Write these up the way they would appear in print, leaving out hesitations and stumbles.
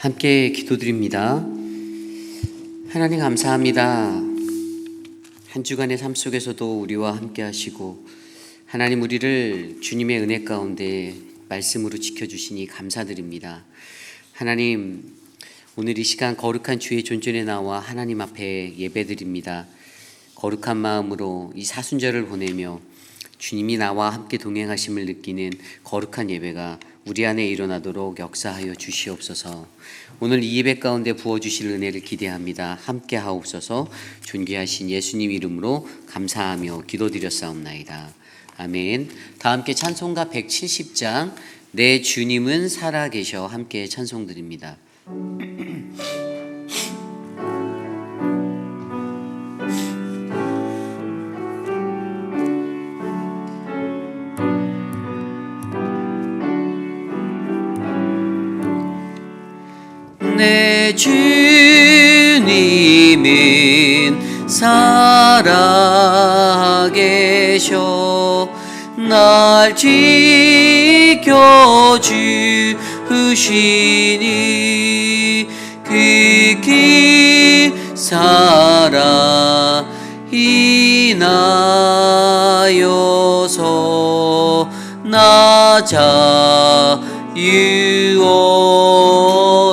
함께 기도드립니다. 하나님 감사합니다. 한 주간의 삶 속에서도 우리와 함께 하시고 하나님 우리를 주님의 은혜 가운데 말씀으로 지켜주시니 감사드립니다. 하나님 오늘 이 시간 거룩한 주의 존전에 나와 하나님 앞에 예배드립니다. 거룩한 마음으로 이 사순절을 보내며 주님이 나와 함께 동행하심을 느끼는 거룩한 예배가 우리 안에 일어나도록 역사하여 주시옵소서. 오늘 이 예배 가운데 부어주실 은혜를 기대합니다. 함께 하옵소서. 존귀하신 예수님 이름으로 감사하며 기도드렸사옵나이다. 아멘. 다 함께 찬송가 170장 내 주님은 살아계셔 함께 찬송드립니다. 내 주님은 살아계셔 날 지켜주시니 그 길 살아 인하여서 나 자유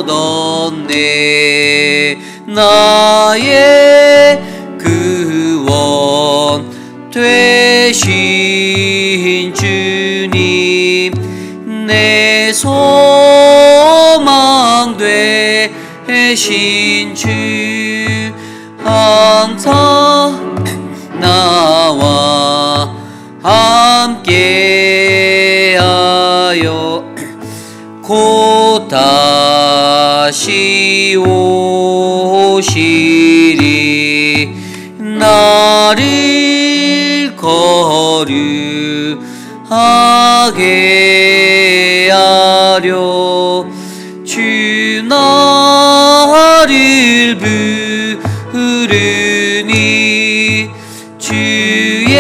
얻었네. 나의 구원 되신 주님 내 소망 되신 주 항상 나와 함께하여 곧 다시 오시리. 나를 거룩하게 하려 주 나를 부르니 주의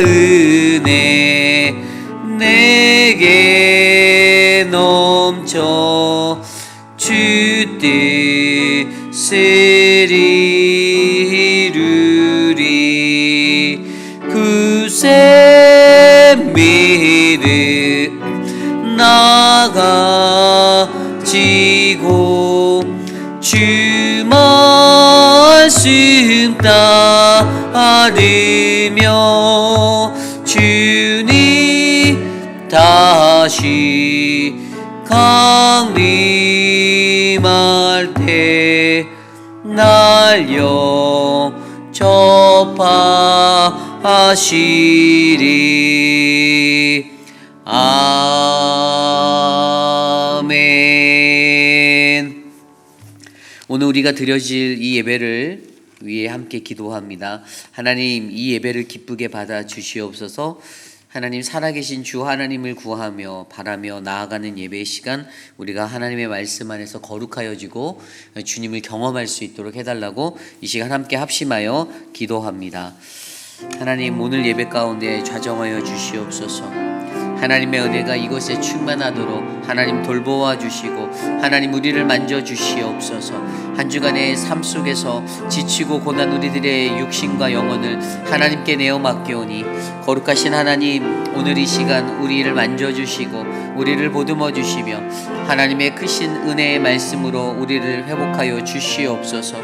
은혜 내게 넘쳐 주 뜻을 이루리. 굳세 믿음 나가지고 주 말씀 따르며 주님 다시 강림할 때 날 영접하시리. 아멘. 오늘 우리가 드려질 이 예배를 위해 함께 기도합니다. 하나님 이 예배를 기쁘게 받아 주시옵소서. 하나님 살아계신 주 하나님을 구하며 바라며 나아가는 예배의 시간 우리가 하나님의 말씀 안에서 거룩하여지고 주님을 경험할 수 있도록 해달라고 이 시간 함께 합심하여 기도합니다. 하나님 오늘 예배 가운데 좌정하여 주시옵소서. 하나님의 은혜가 이곳에 충만하도록 하나님 돌보아 주시고 하나님 우리를 만져주시옵소서. 한 주간의 삶 속에서 지치고 고난 우리들의 육신과 영혼을 하나님께 내어 맡겨오니 거룩하신 하나님 오늘 이 시간 우리를 만져주시고 우리를 보듬어 주시며 하나님의 크신 은혜의 말씀으로 우리를 회복하여 주시옵소서.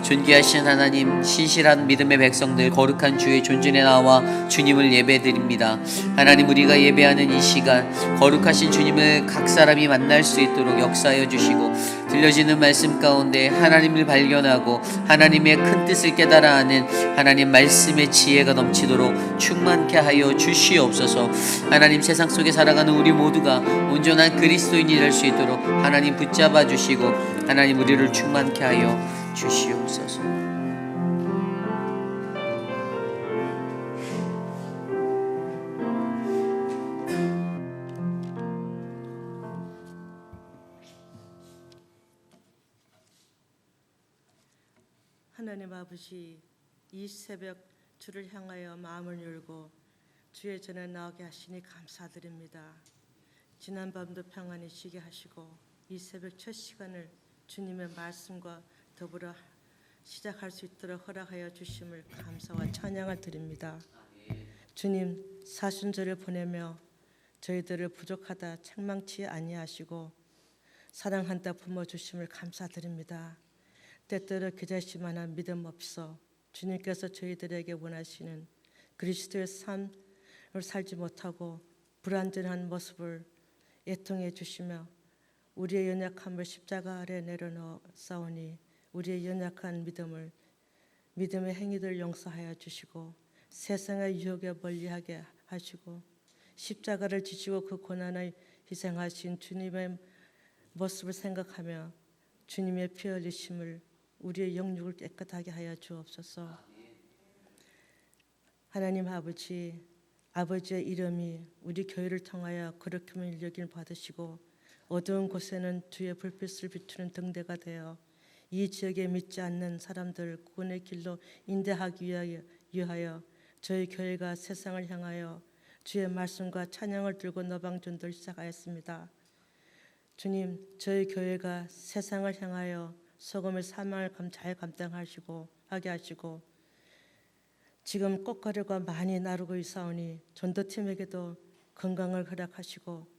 존귀하신 하나님 신실한 믿음의 백성들 거룩한 주의 존전에 나와 주님을 예배드립니다. 하나님 우리가 예배하는 이 시간 거룩하신 주님을 각 사람이 만날 수 있도록 역사하여 주시고 들려지는 말씀 가운데 하나님을 발견하고 하나님의 큰 뜻을 깨달아 하는 하나님 말씀의 지혜가 넘치도록 충만케 하여 주시옵소서. 하나님 세상 속에 살아가는 우리 모두가 온전한 그리스도인이 될 수 있도록 하나님 붙잡아 주시고 하나님 우리를 충만케 하여 주시옵소서. 하나님 아버지, 이 새벽 주를 향하여 마음을 열고 주의 전에 나오게 하시니 감사드립니다. 지난 밤도 평안히 쉬게 하시고 이 새벽 첫 시간을 주님의 말씀과 더불어 시작할 수 있도록 허락하여 주심을 감사와 찬양을 드립니다. 주님, 사순절을 보내며 저희들을 부족하다 책망치 아니하시고 사랑한다 품어주심을 감사드립니다. 때때로 겨자씨만한 믿음 없어 주님께서 저희들에게 원하시는 그리스도의 삶을 살지 못하고 불완전한 모습을 애통해 주시며 우리의 연약함을 십자가 아래 내려놓사오니 우리의 연약한 믿음의 행위들 용서하여 주시고 세상의 유혹에 멀리하게 하시고 십자가를 지시고 그 고난을 희생하신 주님의 모습을 생각하며 주님의 피 흘리심을 우리의 영육을 깨끗하게 하여 주옵소서. 하나님 아버지의 이름이 우리 교회를 통하여 거룩함을 여김을 받으시고 어두운 곳에는 주의 불빛을 비추는 등대가 되어 이 지역에 믿지 않는 사람들 구원의 길로 인도하기 위하여 저희 교회가 세상을 향하여 주의 말씀과 찬양을 들고 노방전도를 시작하였습니다. 주님, 저희 교회가 세상을 향하여 소금의 사명을 잘 감당하시고 하게 하시고 지금 꽃가루가 많이 나르고 있사오니 전도팀에게도 건강을 허락하시고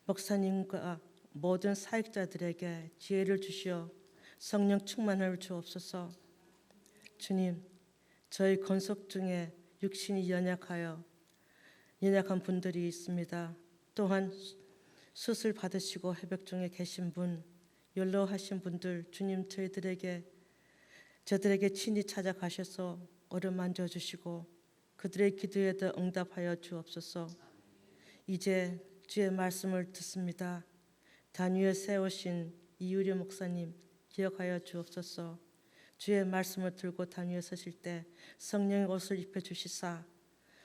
목사님과 모든 사역자들에게 지혜를 주시어 성령 충만을 주옵소서. 주님, 저희 건속 중에 육신이 연약한 분들이 있습니다. 또한 수술 받으시고 회복 중에 계신 분, 연로하신 분들 주님 저들에게 친히 찾아가셔서 어루만져 주시고 그들의 기도에도 응답하여 주옵소서. 이제 주의 말씀을 듣습니다. 단 위에 세우신 이유리 목사님 기억하여 주옵소서. 주의 말씀을 들고 단 위에 서실 때 성령의 옷을 입혀 주시사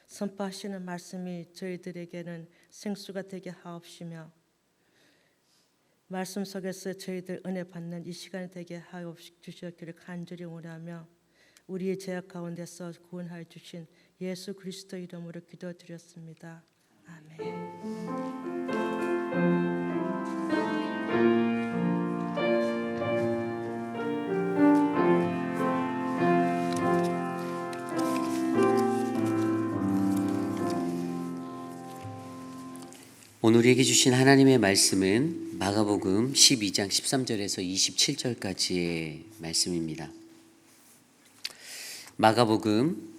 선포하시는 말씀이 저희들에게는 생수가 되게 하옵시며 말씀 속에서 저희들 은혜 받는 이 시간이 되게 하여 주시옵기를 간절히 원하며 우리의 죄악 가운데서 구원하여 주신 예수 그리스도 이름으로 기도드렸습니다. 아멘. 오늘 우리에게 주신 하나님의 말씀은 마가복음 12장 13절에서 27절까지의 말씀입니다. 마가복음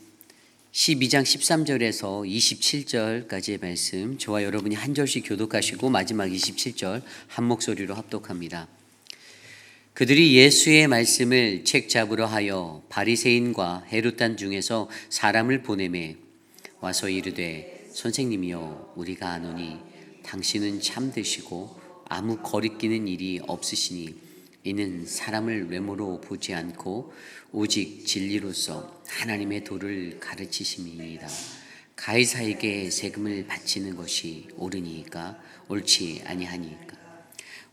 12장 13절에서 27절까지의 말씀, 저와 여러분이 한 절씩 교독하시고 마지막 27절 한 목소리로 합독합니다. 그들이 예수의 말씀을 책 잡으려 하여 바리새인과 헤롯단 중에서 사람을 보내매 와서 이르되 선생님이여 우리가 아노니 당신은 참되시고 아무 거리끼는 일이 없으시니 이는 사람을 외모로 보지 않고 오직 진리로서 하나님의 도를 가르치심이니이다. 가이사에게 세금을 바치는 것이 옳으니까 옳지 아니하니까.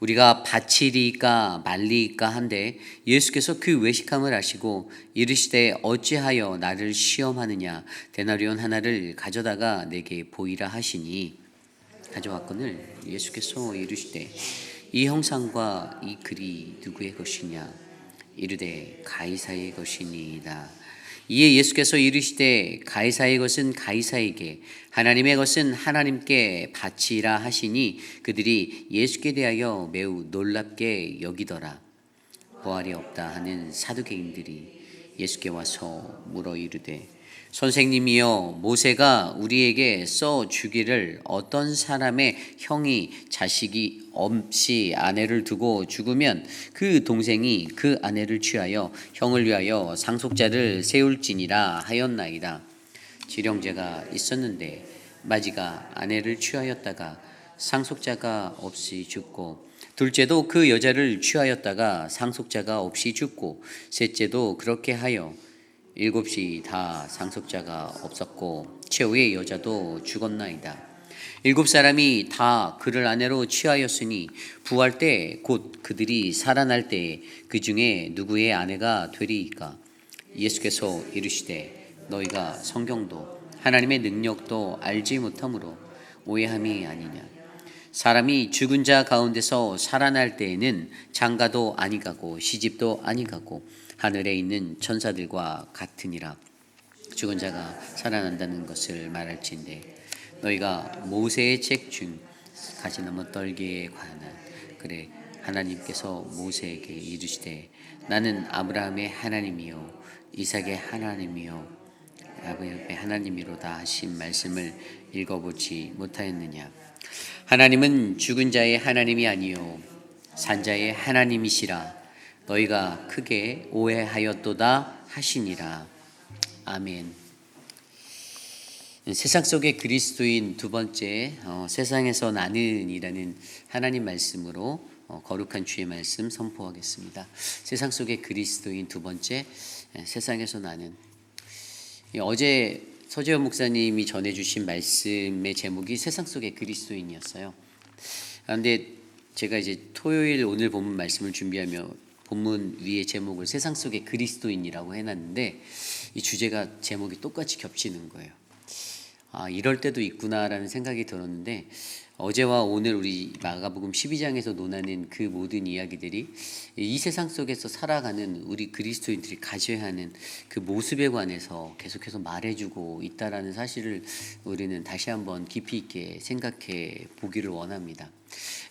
우리가 바치리까 말리까 한데 예수께서 그 외식함을 아시고 이르시되 어찌하여 나를 시험하느냐. 데나리온 하나를 가져다가 내게 보이라 하시니 가져왔거늘 예수께서 이르시되 이 형상과 이 글이 누구의 것이냐. 이르되 가이사의 것이니이다. 이에 예수께서 이르시되 가이사의 것은 가이사에게 하나님의 것은 하나님께 바치라 하시니 그들이 예수께 대하여 매우 놀랍게 여기더라. 부활이 없다 하는 사두개인들이 예수께 와서 물어 이르되 선생님이여 모세가 우리에게 써 주기를 어떤 사람의 형이 자식이 없이 아내를 두고 죽으면 그 동생이 그 아내를 취하여 형을 위하여 상속자를 세울지니라 하였나이다. 지령제가 있었는데 마지가 아내를 취하였다가 상속자가 없이 죽고 둘째도 그 여자를 취하였다가 상속자가 없이 죽고 셋째도 그렇게 하여 7이 다 상속자가 없었고 최후의 여자도 죽었나이다. 7사람이 다 그를 아내로 취하였으니 부활 때 곧 그들이 살아날 때에 그 중에 누구의 아내가 되리이까. 예수께서 이르시되 너희가 성경도 하나님의 능력도 알지 못함으로 오해함이 아니냐. 사람이 죽은 자 가운데서 살아날 때에는 장가도 아니가고 시집도 아니가고 하늘에 있는 천사들과 같으니라. 죽은 자가 살아난다는 것을 말할진대 너희가 모세의 책 중 가시나무 떨기에 관한 그래 하나님께서 모세에게 이르시되 나는 아브라함의 하나님이요 이삭의 하나님이요 야곱의 하나님이로다 하신 말씀을 읽어보지 못하였느냐. 하나님은 죽은 자의 하나님이 아니요 산자의 하나님이시라. 너희가 크게 오해하였도다 하시니라. 아멘. 세상 속의 그리스도인 두 번째 세상에서 나는이라는 하나님 말씀으로 거룩한 주의 말씀 선포하겠습니다. 세상 속의 그리스도인 두 번째 세상에서 나는. 어제 서재원 목사님이 전해주신 말씀의 제목이 세상 속의 그리스도인이었어요. 그런데 제가 이제 토요일 오늘 본문 말씀을 준비하며 본문 위에 제목을 세상 속의 그리스도인이라고 해놨는데 이 주제가 제목이 똑같이 겹치는 거예요. 이럴 때도 있구나라는 생각이 들었는데 어제와 오늘 우리 마가복음 12장에서 논하는 그 모든 이야기들이 이 세상 속에서 살아가는 우리 그리스도인들이 가져야 하는 그 모습에 관해서 계속해서 말해주고 있다라는 사실을 우리는 다시 한번 깊이 있게 생각해 보기를 원합니다.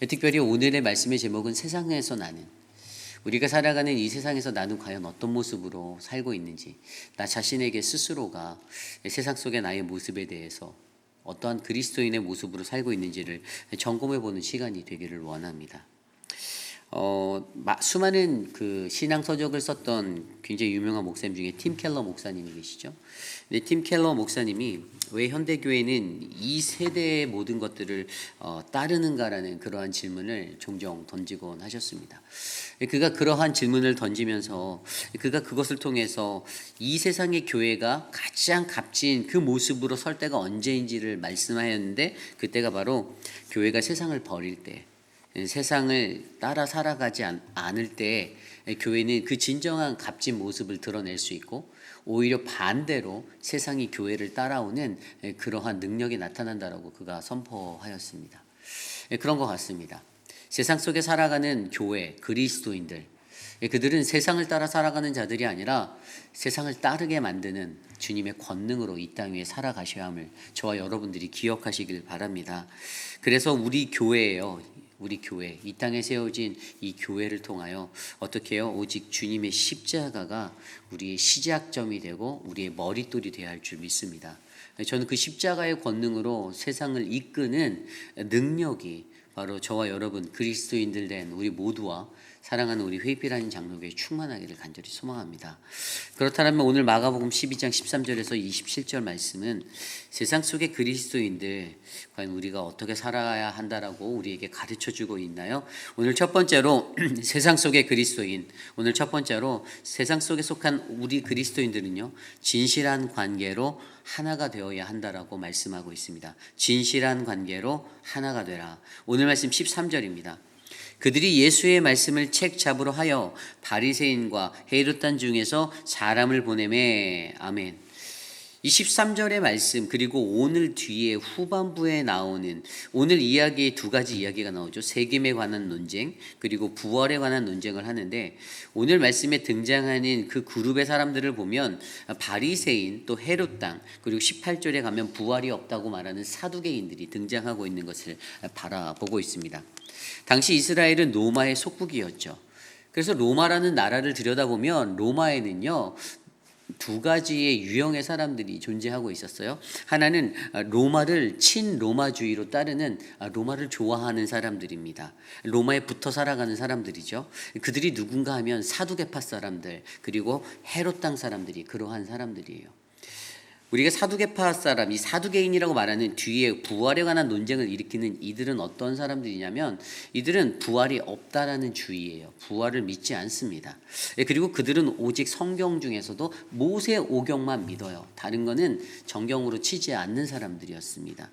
특별히 오늘의 말씀의 제목은 세상에서 나는, 우리가 살아가는 이 세상에서 나는 과연 어떤 모습으로 살고 있는지, 나 자신에게 스스로가 세상 속의 나의 모습에 대해서 어떠한 그리스도인의 모습으로 살고 있는지를 점검해보는 시간이 되기를 원합니다. 수많은 그 신앙 서적을 썼던 굉장히 유명한 목사님 중에 팀 켈러 목사님이 계시죠. 근데 팀 켈러 목사님이 왜 현대교회는 이 세대의 모든 것들을 따르는가라는 그러한 질문을 종종 던지곤 하셨습니다. 그가 그러한 질문을 던지면서 그가 그것을 통해서 이 세상의 교회가 가장 값진 그 모습으로 설 때가 언제인지를 말씀하였는데, 그때가 바로 교회가 세상을 버릴 때, 세상을 따라 살아가지 않을 때 교회는 그 진정한 값진 모습을 드러낼 수 있고, 오히려 반대로 세상이 교회를 따라오는 그러한 능력이 나타난다라고 그가 선포하였습니다. 그런 것 같습니다. 세상 속에 살아가는 교회, 그리스도인들, 그들은 세상을 따라 살아가는 자들이 아니라 세상을 따르게 만드는 주님의 권능으로 이 땅 위에 살아가셔야 함을 저와 여러분들이 기억하시길 바랍니다. 그래서 우리 교회예요. 우리 교회, 이 땅에 세워진 이 교회를 통하여 어떻게 해요? 오직 주님의 십자가가 우리의 시작점이 되고 우리의 머릿돌이 되어야 할 줄 믿습니다. 저는 그 십자가의 권능으로 세상을 이끄는 능력이 바로 저와 여러분 그리스도인들 된 우리 모두와 사랑하는 우리 회피라는 장로교에 충만하기를 간절히 소망합니다. 그렇다면 오늘 마가복음 12장 13절에서 27절 말씀은 세상 속의 그리스도인들 과연 우리가 어떻게 살아야 한다라고 우리에게 가르쳐주고 있나요? 오늘 첫 번째로 세상 속의 그리스도인, 오늘 첫 번째로 세상 속에 속한 우리 그리스도인들은요, 진실한 관계로 하나가 되어야 한다라고 말씀하고 있습니다. 진실한 관계로 하나가 되라. 오늘 말씀 13절입니다. 그들이 예수의 말씀을 책 잡으러 하여 바리새인과 헤롯단 중에서 사람을 보내매. 아멘. 이 13절의 말씀, 그리고 오늘 뒤에 후반부에 나오는 오늘 이야기에 두 가지 이야기가 나오죠. 세겜에 관한 논쟁, 그리고 부활에 관한 논쟁을 하는데, 오늘 말씀에 등장하는 그 그룹의 사람들을 보면 바리새인, 또 헤롯당, 그리고 18절에 가면 부활이 없다고 말하는 사두개인들이 등장하고 있는 것을 바라보고 있습니다. 당시 이스라엘은 로마의 속국이었죠. 그래서 로마라는 나라를 들여다보면 로마에는요, 두 가지의 유형의 사람들이 존재하고 있었어요. 하나는 로마를 친로마주의로 따르는, 로마를 좋아하는 사람들입니다. 로마에 붙어 살아가는 사람들이죠. 그들이 누군가 하면 사두개파 사람들, 그리고 헤롯 땅 사람들이 그러한 사람들이에요. 우리가 사두개파 사람, 이 사두개인이라고 말하는 뒤에 부활에 관한 논쟁을 일으키는 이들은 어떤 사람들이냐면, 이들은 부활이 없다라는 주의예요. 부활을 믿지 않습니다. 그리고 그들은 오직 성경 중에서도 모세 오경만 믿어요. 다른 거는 정경으로 치지 않는 사람들이었습니다.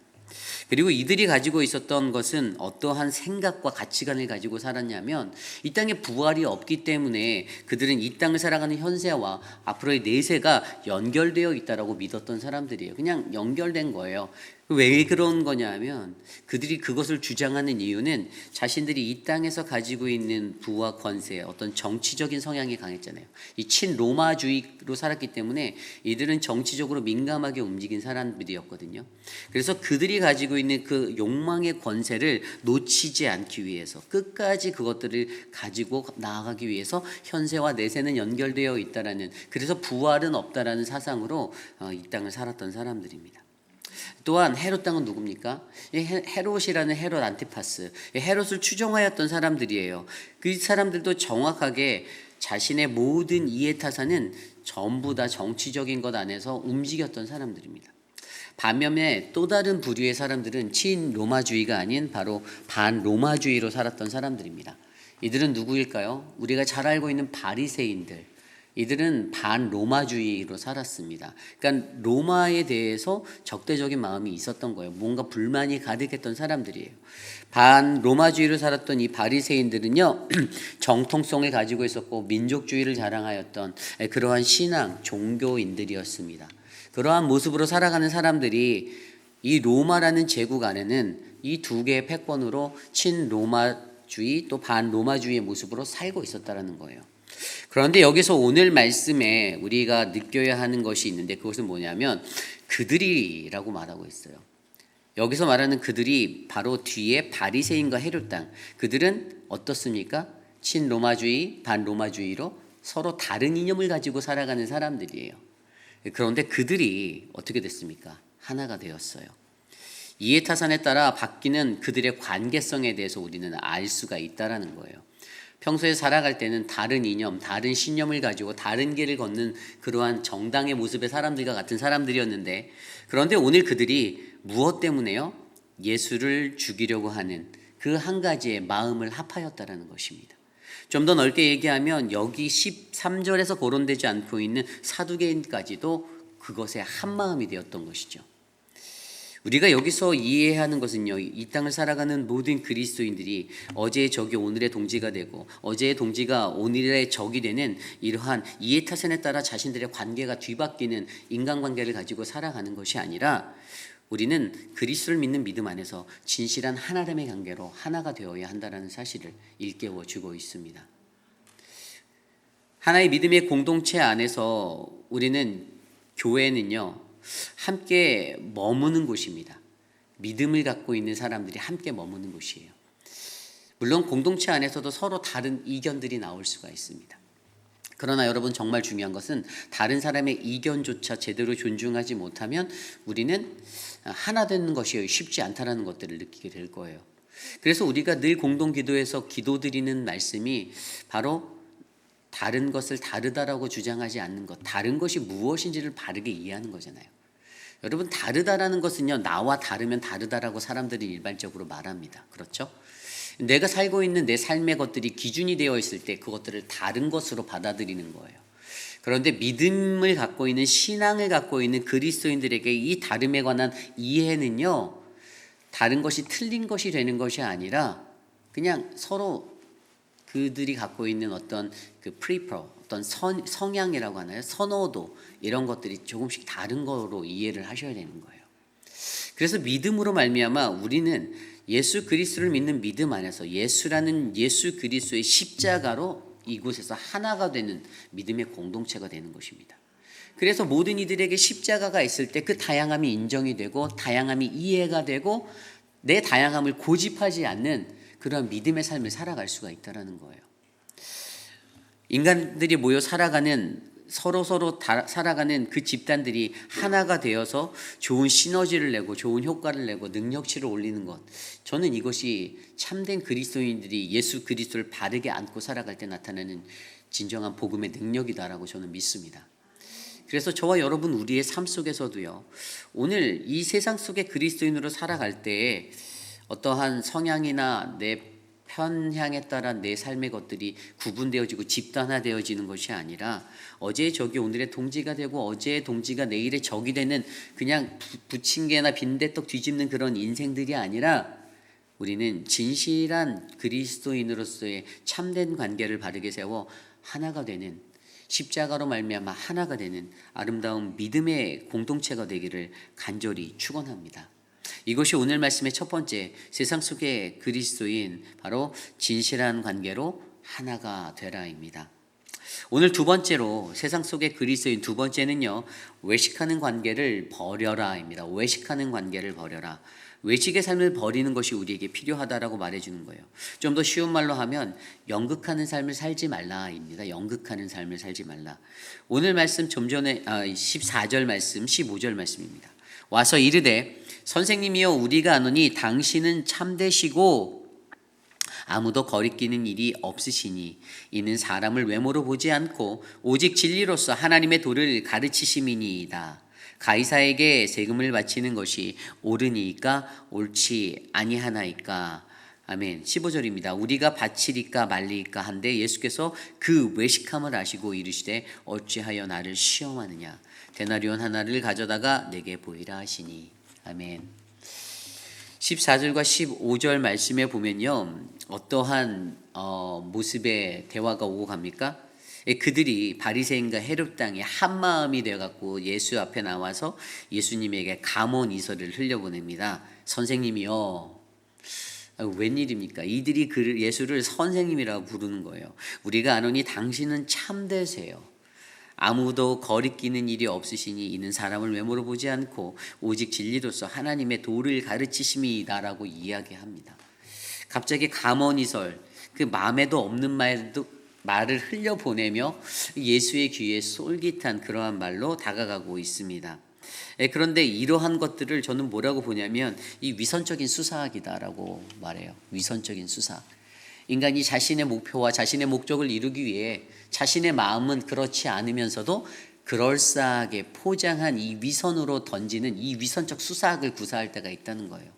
그리고 이들이 가지고 있었던 것은 어떠한 생각과 가치관을 가지고 살았냐면, 이 땅에 부활이 없기 때문에 그들은 이 땅을 살아가는 현세와 앞으로의 내세가 연결되어 있다라고 믿었던 사람들이에요. 그냥 연결된 거예요. 왜 그런 거냐 하면 그들이 그것을 주장하는 이유는 자신들이 이 땅에서 가지고 있는 부와 권세, 어떤 정치적인 성향이 강했잖아요. 이 친로마주의로 살았기 때문에 이들은 정치적으로 민감하게 움직인 사람들이었거든요. 그래서 그들이 가지고 있는 그 욕망의 권세를 놓치지 않기 위해서 끝까지 그것들을 가지고 나아가기 위해서 현세와 내세는 연결되어 있다라는, 그래서 부활은 없다라는 사상으로 이 땅을 살았던 사람들입니다. 또한 헤롯 땅은 누굽니까? 헤롯이라는 헤롯 안티파스, 헤롯을 추종하였던 사람들이에요. 그 사람들도 정확하게 자신의 모든 이해타산은 전부 다 정치적인 것 안에서 움직였던 사람들입니다. 반면에 또 다른 부류의 사람들은 친로마주의가 아닌 바로 반로마주의로 살았던 사람들입니다. 이들은 누구일까요? 우리가 잘 알고 있는 바리새인들. 이들은 반로마주의로 살았습니다. 그러니까 로마에 대해서 적대적인 마음이 있었던 거예요. 뭔가 불만이 가득했던 사람들이에요. 반로마주의로 살았던 이 바리새인들은요, 정통성을 가지고 있었고 민족주의를 자랑하였던 그러한 신앙, 종교인들이었습니다. 그러한 모습으로 살아가는 사람들이 이 로마라는 제국 안에는 이 두 개의 패권으로 친로마주의 또 반로마주의의 모습으로 살고 있었다는 거예요. 그런데 여기서 오늘 말씀에 우리가 느껴야 하는 것이 있는데, 그것은 뭐냐면 그들이라고 말하고 있어요. 여기서 말하는 그들이 바로 뒤에 바리새인과 헤롯 땅, 그들은 어떻습니까? 친로마주의, 반로마주의로 서로 다른 이념을 가지고 살아가는 사람들이에요. 그런데 그들이 어떻게 됐습니까? 하나가 되었어요. 이해타산에 따라 바뀌는 그들의 관계성에 대해서 우리는 알 수가 있다라는 거예요. 평소에 살아갈 때는 다른 이념, 다른 신념을 가지고 다른 길을 걷는 그러한 정당의 모습의 사람들과 같은 사람들이었는데, 그런데 오늘 그들이 무엇 때문에요? 예수를 죽이려고 하는 그 한 가지의 마음을 합하였다라는 것입니다. 좀 더 넓게 얘기하면 여기 13절에서 거론되지 않고 있는 사두개인까지도 그것에 한 마음이 되었던 것이죠. 우리가 여기서 이해하는 것은요, 이 땅을 살아가는 모든 그리스도인들이 어제의 적이 오늘의 동지가 되고 어제의 동지가 오늘의 적이 되는 이러한 이해타산에 따라 자신들의 관계가 뒤바뀌는 인간관계를 가지고 살아가는 것이 아니라, 우리는 그리스도를 믿는 믿음 안에서 진실한 하나됨의 관계로 하나가 되어야 한다는 사실을 일깨워 주고 있습니다. 하나의 믿음의 공동체 안에서 우리는, 교회는요, 함께 머무는 곳입니다. 믿음을 갖고 있는 사람들이 함께 머무는 곳이에요. 물론 공동체 안에서도 서로 다른 이견들이 나올 수가 있습니다. 그러나 여러분, 정말 중요한 것은 다른 사람의 이견조차 제대로 존중하지 못하면 우리는 하나 되는 것이 쉽지 않다는 것들을 느끼게 될 거예요. 그래서 우리가 늘 공동기도에서 기도드리는 말씀이 바로 다른 것을 다르다라고 주장하지 않는 것, 다른 것이 무엇인지를 바르게 이해하는 거잖아요. 여러분, 다르다라는 것은요, 나와 다르면 다르다라고 사람들이 일반적으로 말합니다. 그렇죠? 내가 살고 있는 내 삶의 것들이 기준이 되어 있을 때 그것들을 다른 것으로 받아들이는 거예요. 그런데 믿음을 갖고 있는, 신앙을 갖고 있는 그리스도인들에게 이 다름에 관한 이해는요, 다른 것이 틀린 것이 되는 것이 아니라 그냥 서로 그들이 갖고 있는 어떤 그 어떤 성향이라고 하나요? 선호도, 이런 것들이 조금씩 다른 거로 이해를 하셔야 되는 거예요. 그래서 믿음으로 말미암아 우리는 예수 그리스도를 믿는 믿음 안에서 예수라는 예수 그리스도의 십자가로 이곳에서 하나가 되는 믿음의 공동체가 되는 것입니다. 그래서 모든 이들에게 십자가가 있을 때 그 다양함이 인정이 되고 다양함이 이해가 되고 내 다양함을 고집하지 않는 그런 믿음의 삶을 살아갈 수가 있다는 거예요. 인간들이 모여 살아가는, 서로 살아가는 그 집단들이 하나가 되어서 좋은 시너지를 내고 좋은 효과를 내고 능력치를 올리는 것, 저는 이것이 참된 그리스도인들이 예수 그리스도를 바르게 안고 살아갈 때 나타나는 진정한 복음의 능력이다라고 저는 믿습니다. 그래서 저와 여러분, 우리의 삶 속에서도요, 오늘 이 세상 속에 그리스도인으로 살아갈 때에 어떠한 성향이나 내 편향에 따라 내 삶의 것들이 구분되어지고 집단화되어지는 것이 아니라, 어제의 적이 오늘의 동지가 되고 어제의 동지가 내일의 적이 되는 그냥 부침개나 빈대떡 뒤집는 그런 인생들이 아니라, 우리는 진실한 그리스도인으로서의 참된 관계를 바르게 세워 하나가 되는, 십자가로 말미암아 하나가 되는 아름다운 믿음의 공동체가 되기를 간절히 축원합니다. 이것이 오늘 말씀의 첫 번째, 세상 속의 그리스도인, 바로 진실한 관계로 하나가 되라입니다. 오늘 두 번째로 세상 속의 그리스도인 두 번째는요, 외식하는 관계를 버려라입니다. 외식하는 관계를 버려라. 외식의 삶을 버리는 것이 우리에게 필요하다라고 말해주는 거예요. 좀 더 쉬운 말로 하면 연극하는 삶을 살지 말라입니다. 연극하는 삶을 살지 말라. 오늘 말씀 좀 전에 14절 말씀, 15절 말씀입니다. 와서 이르되 선생님이여 우리가 아노니 당신은 참되시고 아무도 거리끼는 일이 없으시니 이는 사람을 외모로 보지 않고 오직 진리로서 하나님의 도를 가르치심이니이다. 가이사에게 세금을 바치는 것이 옳으니까 옳지 아니하나이까. 아멘. 15절입니다. 우리가 바치리까 말리까 한데 예수께서 그 외식함을 아시고 이르시되 어찌하여 나를 시험하느냐. 데나리온 하나를 가져다가 내게 보이라 하시니. 아멘. 14절과 15절 말씀에 보면요, 어떠한 모습의 대화가 오고 갑니까? 그들이 바리새인과 헤롯 당에 한 마음이 되어갖고 예수 앞에 나와서 예수님에게 감언 이설을 흘려보냅니다. 선생님이요. 웬일입니까? 이들이 예수를 선생님이라고 부르는 거예요. 우리가 아노니 당신은 참되세요. 아무도 거리끼는 일이 없으시니 이는 사람을 외모로 보지 않고 오직 진리로서 하나님의 도를 가르치심이다라고 이야기합니다. 갑자기 감언이설, 그 마음에도 없는 말을 흘려보내며 예수의 귀에 솔깃한 그러한 말로 다가가고 있습니다. 그런데 이러한 것들을 저는 뭐라고 보냐면 이 위선적인 수사학이다라고 말해요. 위선적인 수사학. 인간이 자신의 목표와 자신의 목적을 이루기 위해 자신의 마음은 그렇지 않으면서도 그럴싸하게 포장한 이 위선으로 던지는 이 위선적 수사학을 구사할 때가 있다는 거예요.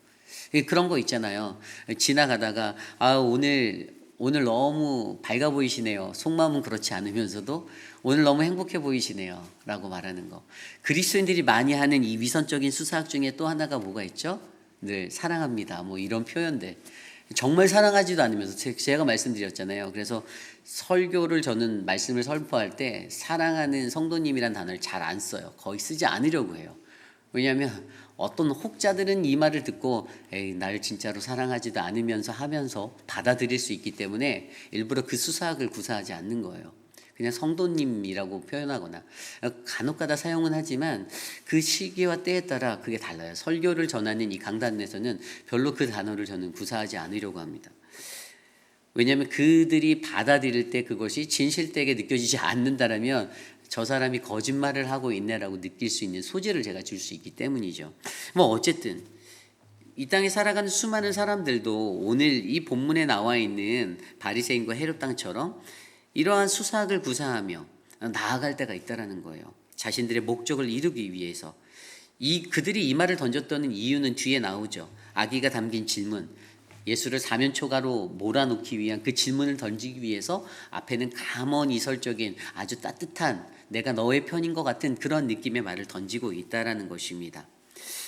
그런 거 있잖아요. 지나가다가 오늘 너무 밝아 보이시네요. 속마음은 그렇지 않으면서도 오늘 너무 행복해 보이시네요 라고 말하는 거. 그리스도인들이 많이 하는 이 위선적인 수사학 중에 또 하나가 뭐가 있죠? 늘 사랑합니다 뭐 이런 표현들. 정말 사랑하지도 않으면서 제가 말씀드렸잖아요. 그래서 설교를 저는 말씀을 선포할 때 사랑하는 성도님이란 단어를 잘 안 써요. 거의 쓰지 않으려고 해요. 왜냐하면 어떤 혹자들은 이 말을 듣고 에이 날 진짜로 사랑하지도 않으면서 하면서 받아들일 수 있기 때문에 일부러 그 수사학을 구사하지 않는 거예요. 그냥 성도님이라고 표현하거나 간혹가다 사용은 하지만 그 시기와 때에 따라 그게 달라요. 설교를 전하는 이 강단에서는 별로 그 단어를 저는 구사하지 않으려고 합니다. 왜냐하면 그들이 받아들일 때 그것이 진실되게 느껴지지 않는다라면 저 사람이 거짓말을 하고 있네라고 느낄 수 있는 소재를 제가 줄 수 있기 때문이죠. 뭐 어쨌든 이 땅에 살아가는 수많은 사람들도 오늘 이 본문에 나와 있는 바리새인과 헤롯 당처럼 이러한 수사학을 구사하며 나아갈 때가 있다라는 거예요. 자신들의 목적을 이루기 위해서. 그들이 이 말을 던졌던 이유는 뒤에 나오죠. 악의가 담긴 질문. 예수를 사면초가로 몰아놓기 위한 그 질문을 던지기 위해서 앞에는 감언이설적인 아주 따뜻한 내가 너의 편인 것 같은 그런 느낌의 말을 던지고 있다라는 것입니다.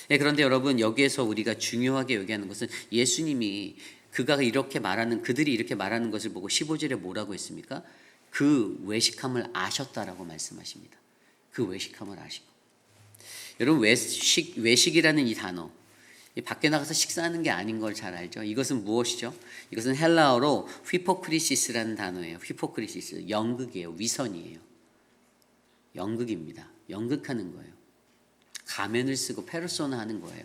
그런데 여러분 여기에서 우리가 중요하게 여기하는 것은 예수님이 그들이 이렇게 말하는 것을 보고 15절에 뭐라고 했습니까? 그 외식함을 아셨다라고 말씀하십니다. 그 외식함을 아시고. 여러분 외식이라는 이 단어, 밖에 나가서 식사하는 게 아닌 걸 잘 알죠. 이것은 무엇이죠? 이것은 헬라어로 휘포크리시스라는 단어예요. 휘포크리시스, 연극이에요. 위선이에요. 연극입니다. 연극하는 거예요. 가면을 쓰고 페르소나 하는 거예요.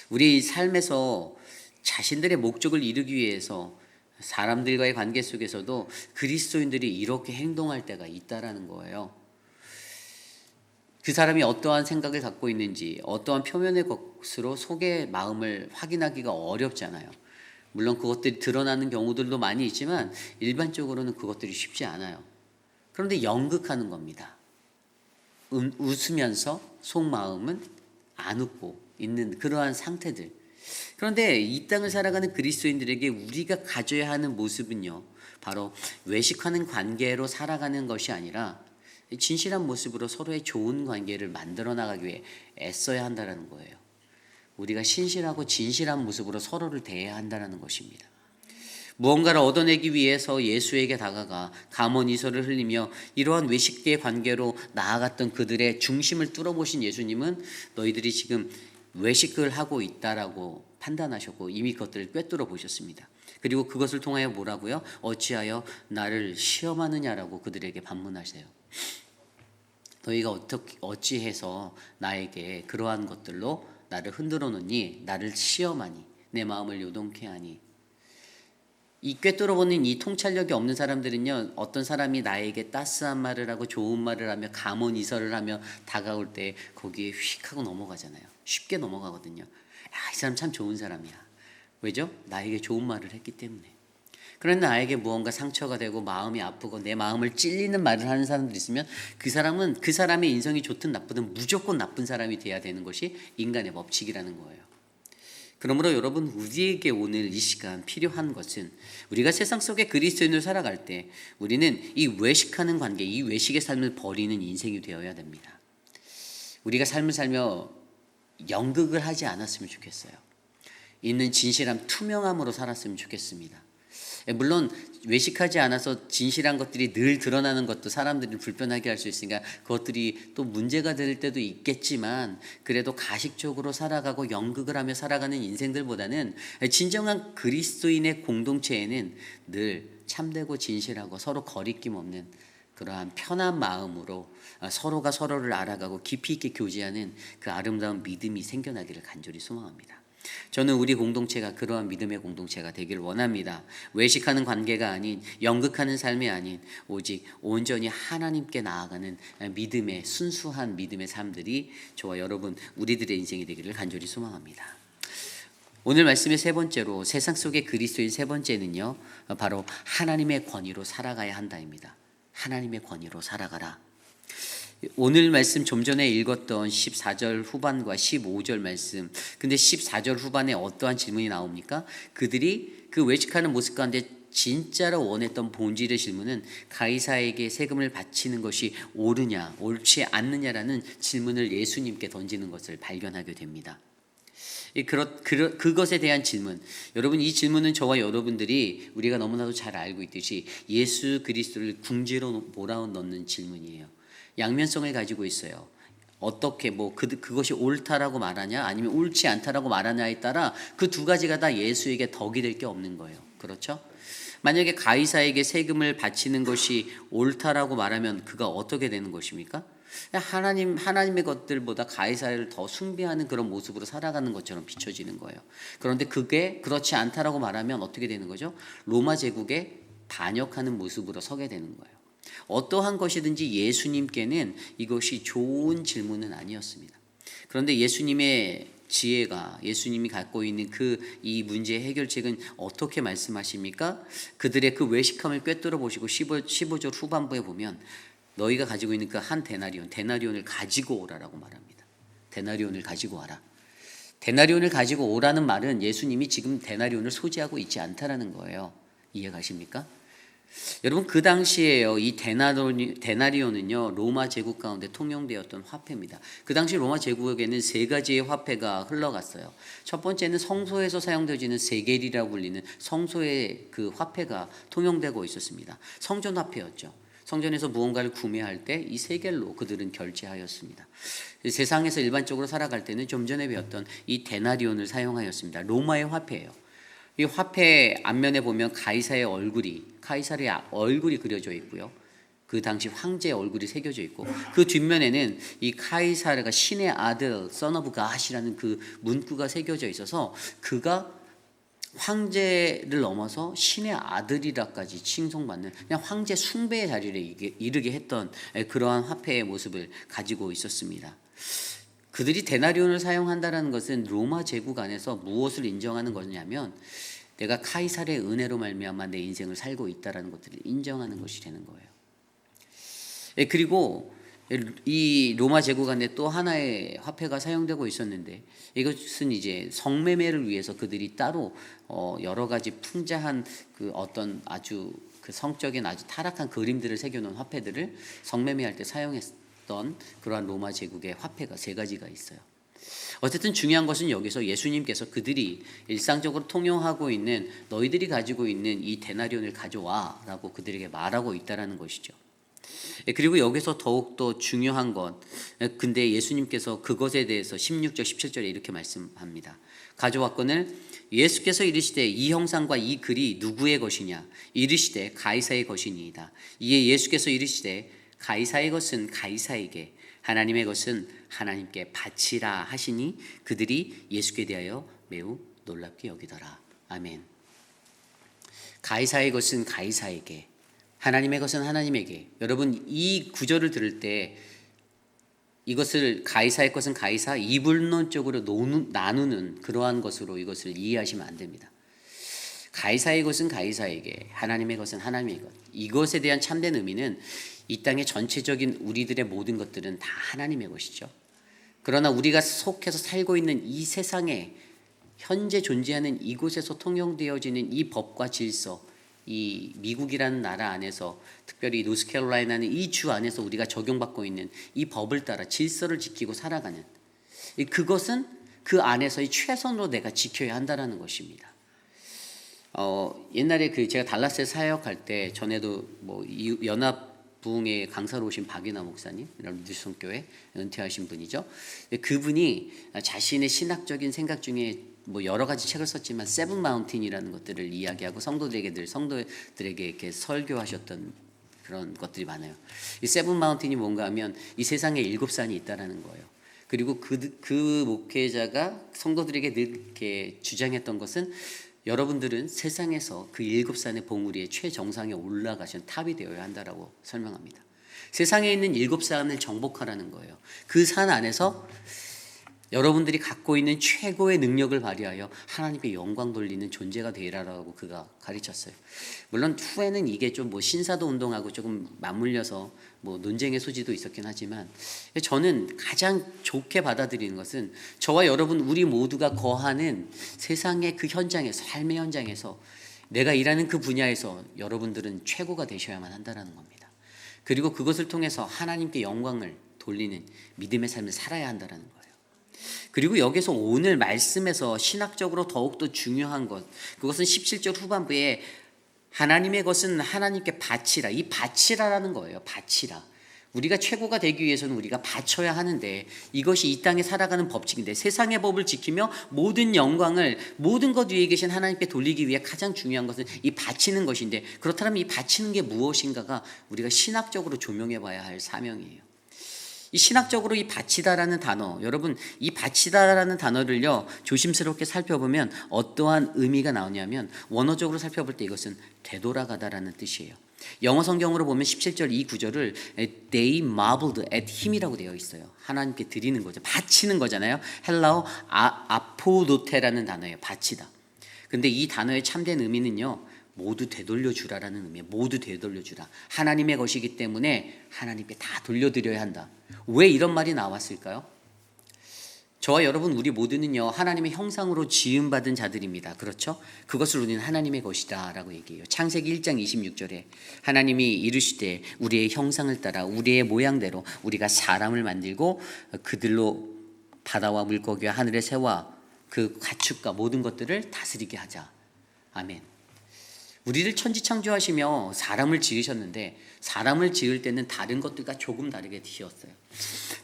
우리 삶에서 자신들의 목적을 이루기 위해서 사람들과의 관계 속에서도 그리스도인들이 이렇게 행동할 때가 있다라는 거예요. 그 사람이 어떠한 생각을 갖고 있는지 어떠한 표면의 것으로 속의 마음을 확인하기가 어렵잖아요. 물론 그것들이 드러나는 경우들도 많이 있지만 일반적으로는 그것들이 쉽지 않아요. 그런데 연극하는 겁니다. 웃으면서 속마음은 안 웃고 있는 그러한 상태들. 그런데 이 땅을 살아가는 그리스도인들에게 우리가 가져야 하는 모습은요, 바로 외식하는 관계로 살아가는 것이 아니라 진실한 모습으로 서로의 좋은 관계를 만들어 나가기 위해 애써야 한다는 거예요. 우리가 신실하고 진실한 모습으로 서로를 대해야 한다는 것입니다. 무언가를 얻어내기 위해서 예수에게 다가가 감언이설을 흘리며 이러한 외식의 관계로 나아갔던 그들의 중심을 뚫어보신 예수님은 너희들이 지금 외식을 하고 있다라고 판단하셨고 이미 그것들을 꿰뚫어 보셨습니다. 그리고 그것을 통하여 뭐라고요? 어찌하여 나를 시험하느냐라고 그들에게 반문하세요. 너희가 어찌해서 나에게 그러한 것들로 나를 흔들어 놓니, 나를 시험하니, 내 마음을 요동케 하니. 이 꿰뚫어 보는 이 통찰력이 없는 사람들은요, 어떤 사람이 나에게 따스한 말을 하고 좋은 말을 하며 감언이설을 하며 다가올 때 거기에 휙 하고 넘어가잖아요. 쉽게 넘어가거든요. 이 사람 참 좋은 사람이야. 왜죠? 나에게 좋은 말을 했기 때문에. 그런데 나에게 무언가 상처가 되고 마음이 아프고 내 마음을 찔리는 말을 하는 사람들이 있으면 그 사람은 그 사람의 인성이 좋든 나쁘든 무조건 나쁜 사람이 돼야 되는 것이 인간의 법칙이라는 거예요. 그러므로 여러분, 우리에게 오늘 이 시간 필요한 것은 우리가 세상 속에 그리스도인으로 살아갈 때 우리는 이 외식하는 관계, 이 외식의 삶을 버리는 인생이 되어야 됩니다. 우리가 삶을 살며 연극을 하지 않았으면 좋겠어요. 있는 진실함, 투명함으로 살았으면 좋겠습니다. 물론 외식하지 않아서 진실한 것들이 늘 드러나는 것도 사람들을 불편하게 할 수 있으니까 그것들이 또 문제가 될 때도 있겠지만, 그래도 가식적으로 살아가고 연극을 하며 살아가는 인생들보다는 진정한 그리스도인의 공동체에는 늘 참되고 진실하고 서로 거리낌 없는 그러한 편한 마음으로 서로가 서로를 알아가고 깊이 있게 교제하는 그 아름다운 믿음이 생겨나기를 간절히 소망합니다. 저는 우리 공동체가 그러한 믿음의 공동체가 되기를 원합니다. 외식하는 관계가 아닌, 연극하는 삶이 아닌, 오직 온전히 하나님께 나아가는 믿음의, 순수한 믿음의 삶들이 저와 여러분 우리들의 인생이 되기를 간절히 소망합니다. 오늘 말씀의 세 번째로, 세상 속의 그리스도인 세 번째는요, 바로 하나님의 권위로 살아가야 한다입니다. 하나님의 권위로 살아가라. 오늘 말씀 좀 전에 읽었던 14절 후반과 15절 말씀, 근데 14절 후반에 어떠한 질문이 나옵니까? 그들이 그 외식하는 모습 가운데 진짜로 원했던 본질의 질문은 가이사에게 세금을 바치는 것이 옳으냐 옳지 않느냐라는 질문을 예수님께 던지는 것을 발견하게 됩니다. 그것에 대한 질문, 여러분, 이 질문은 저와 여러분들이 우리가 너무나도 잘 알고 있듯이 예수 그리스도를 궁지로 몰아넣는 질문이에요. 양면성을 가지고 있어요. 어떻게 그것이 옳다라고 말하냐 아니면 옳지 않다라고 말하냐에 따라 그 두 가지가 다 예수에게 덕이 될 게 없는 거예요. 그렇죠? 만약에 가이사에게 세금을 바치는 것이 옳다라고 말하면 그가 어떻게 되는 것입니까? 하나님의 것들보다 가이사를 더 숭배하는 그런 모습으로 살아가는 것처럼 비춰지는 거예요. 그런데 그게 그렇지 않다라고 말하면 어떻게 되는 거죠? 로마 제국에 반역하는 모습으로 서게 되는 거예요. 어떠한 것이든지 예수님께는 이것이 좋은 질문은 아니었습니다. 그런데 예수님의 지혜가, 예수님이 갖고 있는 이 문제의 해결책은 어떻게 말씀하십니까? 그들의 그 외식함을 꿰뚫어 보시고 15절 후반부에 보면 너희가 가지고 있는 그 한 데나리온을 가지고 오라라고 말합니다. 데나리온을 가지고 와라. 데나리온을 가지고 오라는 말은 예수님이 지금 데나리온을 소지하고 있지 않다라는 거예요. 이해가십니까? 여러분, 그 당시에요, 이 데나리온은요 로마 제국 가운데 통용되었던 화폐입니다. 그 당시 로마 제국에는 세 가지의 화폐가 흘러갔어요. 첫 번째는 성소에서 사용되어지는 세겔이라고 불리는 성소의 그 화폐가 통용되고 있었습니다. 성전 화폐였죠. 성전에서 무언가를 구매할 때 이 세겔로 그들은 결제하였습니다. 세상에서 일반적으로 살아갈 때는 좀 전에 배웠던 이 데나리온을 사용하였습니다. 로마의 화폐예요. 이 화폐 앞면에 보면 가이사의 얼굴이 그려져 있고요. 그 당시 황제의 얼굴이 새겨져 있고, 그 뒷면에는 이 카이사르가 신의 아들, Son of God이라는 그 문구가 새겨져 있어서 그가 황제를 넘어서 신의 아들이라까지 칭송받는, 그냥 황제 숭배의 자리를 이르게 했던 그러한 화폐의 모습을 가지고 있었습니다. 그들이 데나리온을 사용한다는 것은 로마 제국 안에서 무엇을 인정하는 거냐면 내가 카이사르의 은혜로 말미암아 내 인생을 살고 있다라는 것들을 인정하는 것이 되는 거예요. 그리고 이 로마 제국 안에 또 하나의 화폐가 사용되고 있었는데, 이것은 이제 성매매를 위해서 그들이 따로 여러 가지 풍자한 그 어떤 아주 그 성적인 아주 타락한 그림들을 새겨놓은 화폐들을 성매매할 때 사용했던 그러한 로마 제국의 화폐가 세 가지가 있어요. 어쨌든 중요한 것은 여기서 예수님께서 그들이 일상적으로 통용하고 있는, 너희들이 가지고 있는 이 데나리온을 가져와 라고 그들에게 말하고 있다라는 것이죠. 그리고 여기서 더욱더 중요한 것, 근데 예수님께서 그것에 대해서 16절 17절에 이렇게 말씀합니다. 가져왔거늘 예수께서 이르시되 이 형상과 이 글이 누구의 것이냐 이르시되 가이사의 것이니이다. 이에 예수께서 이르시되 가이사의 것은 가이사에게 하나님의 것은 하나님께 바치라 하시니 그들이 예수께 대하여 매우 놀랍게 여기더라. 아멘. 가이사의 것은 가이사에게, 하나님의 것은 하나님에게. 여러분 이 구절을 들을 때 이것을 가이사의 것은 가이사 이분론적으로 나누는 그러한 것으로 이것을 이해하시면 안 됩니다. 가이사의 것은 가이사에게, 하나님의 것은 하나님의 것. 이것에 대한 참된 의미는 이 땅의 전체적인 우리들의 모든 것들은 다 하나님의 것이죠. 그러나 우리가 속해서 살고 있는 이 세상에 현재 존재하는 이곳에서 통용되어지는 이 법과 질서, 이 미국이라는 나라 안에서 특별히 노스캐롤라이나는 이 주 안에서 우리가 적용받고 있는 이 법을 따라 질서를 지키고 살아가는 그것은 그 안에서의 최선으로 내가 지켜야 한다는 것입니다. 옛날에 제가 달라스에 사역할 때 전에도 연합부흥회 강사로 오신 박이나 목사님, 뉴성교회 은퇴하신 분이죠. 그분이 자신의 신학적인 생각 중에 여러 가지 책을 썼지만 세븐 마운틴이라는 것들을 이야기하고 성도들에게 이렇게 설교하셨던 그런 것들이 많아요. 이 세븐 마운틴이 뭔가 하면 이 세상에 7산이 있다라는 거예요. 그리고 그 목회자가 성도들에게 늘 이렇게 주장했던 것은 여러분들은 세상에서 그 7산의 봉우리의 최정상에 올라가신 탑이 되어야 한다라고 설명합니다. 세상에 있는 7산을 정복하라는 거예요. 그 산 안에서 여러분들이 갖고 있는 최고의 능력을 발휘하여 하나님께 영광 돌리는 존재가 되라라고 그가 가르쳤어요. 물론 후에는 이게 좀 신사도 운동하고 조금 맞물려서 논쟁의 소지도 있었긴 하지만 저는 가장 좋게 받아들이는 것은 저와 여러분 우리 모두가 거하는 세상의 그 현장에서, 삶의 현장에서 내가 일하는 그 분야에서 여러분들은 최고가 되셔야만 한다는 겁니다. 그리고 그것을 통해서 하나님께 영광을 돌리는 믿음의 삶을 살아야 한다는 거예요. 그리고 여기서 오늘 말씀에서 신학적으로 더욱더 중요한 것, 그것은 17절 후반부에 하나님의 것은 하나님께 바치라, 이 바치라라는 거예요. 바치라. 우리가 최고가 되기 위해서는 우리가 바쳐야 하는데 이것이 이 땅에 살아가는 법칙인데 세상의 법을 지키며 모든 영광을 모든 것 위에 계신 하나님께 돌리기 위해 가장 중요한 것은 이 바치는 것인데, 그렇다면 이 바치는 게 무엇인가가 우리가 신학적으로 조명해 봐야 할 사명이에요. 이 신학적으로 이 바치다라는 단어, 여러분 이 바치다라는 단어를요 조심스럽게 살펴보면 어떠한 의미가 나오냐면 원어적으로 살펴볼 때 이것은 되돌아가다라는 뜻이에요. 영어 성경으로 보면 17절 이 구절을 They marveled at him이라고 되어 있어요. 하나님께 드리는 거죠. 바치는 거잖아요. 헬라어 아포도테라는 단어예요. 바치다. 근데 이 단어의 참된 의미는요, 모두 되돌려 주라라는 의미예요. 모두 되돌려 주라. 하나님의 것이기 때문에 하나님께 다 돌려드려야 한다. 왜 이런 말이 나왔을까요? 저와 여러분 우리 모두는요 하나님의 형상으로 지음받은 자들입니다. 그렇죠? 그것을 우리는 하나님의 것이다 라고 얘기해요. 창세기 1장 26절에 하나님이 이르시되 우리의 형상을 따라 우리의 모양대로 우리가 사람을 만들고 그들로 바다와 물고기와 하늘의 새와 그 가축과 모든 것들을 다스리게 하자. 아멘. 우리를 천지창조하시며 사람을 지으셨는데 사람을 지을 때는 다른 것들과 조금 다르게 지었어요.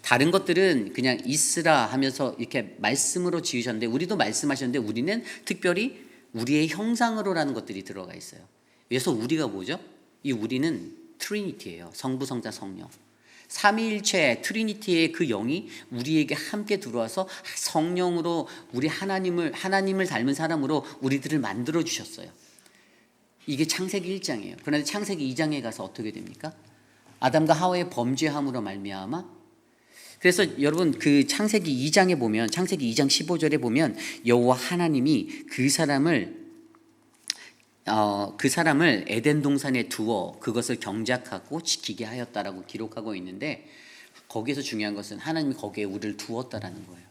다른 것들은 그냥 있으라 하면서 이렇게 말씀으로 지으셨는데 우리도 말씀하셨는데 우리는 특별히 우리의 형상으로라는 것들이 들어가 있어요. 그래서 우리가 뭐죠? 이 우리는 트리니티예요. 성부, 성자, 성령. 삼위일체 트리니티의 그 영이 우리에게 함께 들어와서 성령으로 우리 하나님을 닮은 사람으로 우리들을 만들어 주셨어요. 이게 창세기 1장이에요. 그런데 창세기 2장에 가서 어떻게 됩니까? 아담과 하와의 범죄함으로 말미암아. 그래서 여러분 그 창세기 2장에 보면 창세기 2장 15절에 보면 여호와 하나님이 그 사람을 에덴 동산에 두어 그것을 경작하고 지키게 하였다라고 기록하고 있는데, 거기에서 중요한 것은 하나님이 거기에 우리를 두었다라는 거예요.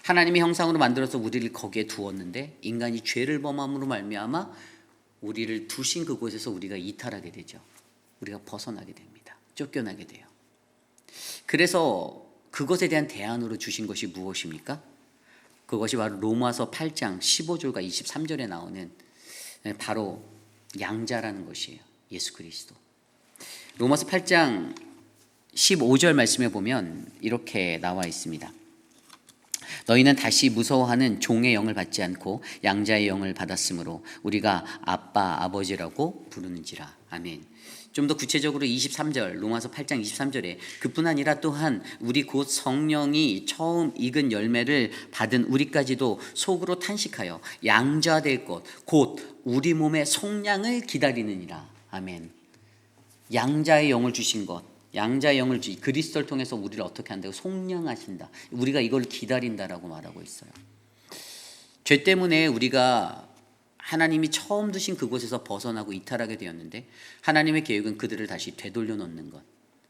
하나님의 형상으로 만들어서 우리를 거기에 두었는데 인간이 죄를 범함으로 말미암아 우리를 두신 그곳에서 우리가 이탈하게 되죠. 우리가 벗어나게 됩니다. 쫓겨나게 돼요. 그래서 그것에 대한 대안으로 주신 것이 무엇입니까? 그것이 바로 로마서 8장 15절과 23절에 나오는 바로 양자라는 것이에요. 예수 그리스도. 로마서 8장 15절 말씀에 보면 이렇게 나와 있습니다. 너희는 다시 무서워하는 종의 영을 받지 않고 양자의 영을 받았으므로 우리가 아빠 아버지라고 부르는지라. 아멘. 좀 더 구체적으로 23절 로마서 8장 23절에 그뿐 아니라 또한 우리 곧 성령이 처음 익은 열매를 받은 우리까지도 속으로 탄식하여 양자 될 것 곧 우리 몸의 속량을 기다리느니라. 아멘. 양자의 영을 주신 것, 양자의 영을 그리스도를 통해서 우리를 어떻게 한다고? 속량하신다. 우리가 이걸 기다린다라고 말하고 있어요. 죄 때문에 우리가 하나님이 처음 두신 그곳에서 벗어나고 이탈하게 되었는데 하나님의 계획은 그들을 다시 되돌려 놓는 것.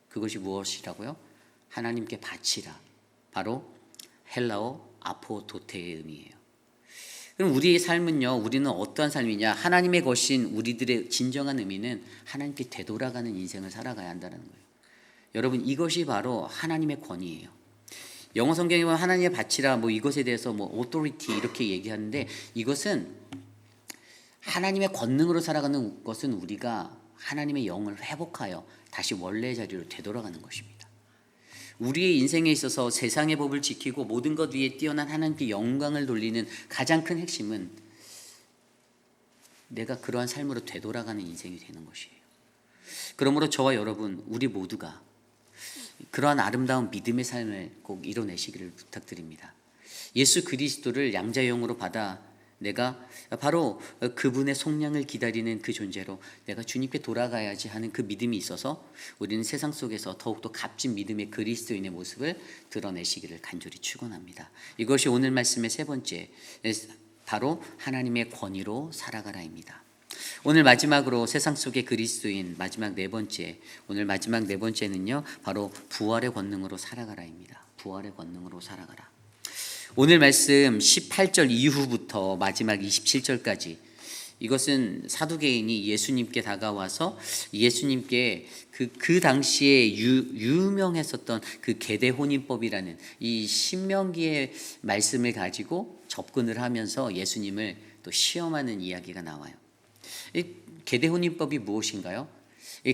그것이 무엇이라고요? 하나님께 바치라. 바로 헬라어 아포도테의 의미예요. 그럼 우리의 삶은요, 우리는 어떠한 삶이냐? 하나님의 것인 우리들의 진정한 의미는 하나님께 되돌아가는 인생을 살아가야 한다는 거예요. 여러분, 이것이 바로 하나님의 권위예요. 영어 성경에 보면 하나님의 바치라, 이것에 대해서 authority 이렇게 얘기하는데 이것은 하나님의 권능으로 살아가는 것은 우리가 하나님의 영을 회복하여 다시 원래의 자리로 되돌아가는 것입니다. 우리의 인생에 있어서 세상의 법을 지키고 모든 것 위에 뛰어난 하나님께 영광을 돌리는 가장 큰 핵심은 내가 그러한 삶으로 되돌아가는 인생이 되는 것이에요. 그러므로 저와 여러분, 우리 모두가 그러한 아름다운 믿음의 삶을 꼭 이뤄내시기를 부탁드립니다. 예수 그리스도를 양자의 영으로 받아 내가 바로 그분의 속량을 기다리는 그 존재로 내가 주님께 돌아가야지 하는 그 믿음이 있어서 우리는 세상 속에서 더욱더 값진 믿음의 그리스도인의 모습을 드러내시기를 간절히 축원합니다. 이것이 오늘 말씀의 세 번째, 바로 하나님의 권위로 살아가라입니다. 오늘 마지막으로 세상 속의 그리스도인 마지막 네 번째, 오늘 마지막 네 번째는요, 바로 부활의 권능으로 살아가라입니다. 부활의 권능으로 살아가라. 오늘 말씀 18절 이후부터 마지막 27절까지 이것은 사두개인이 예수님께 다가와서 예수님께 그 당시에 유명했었던 그 계대혼인법이라는 이 신명기의 말씀을 가지고 접근을 하면서 예수님을 또 시험하는 이야기가 나와요. 이 계대혼인법이 무엇인가요?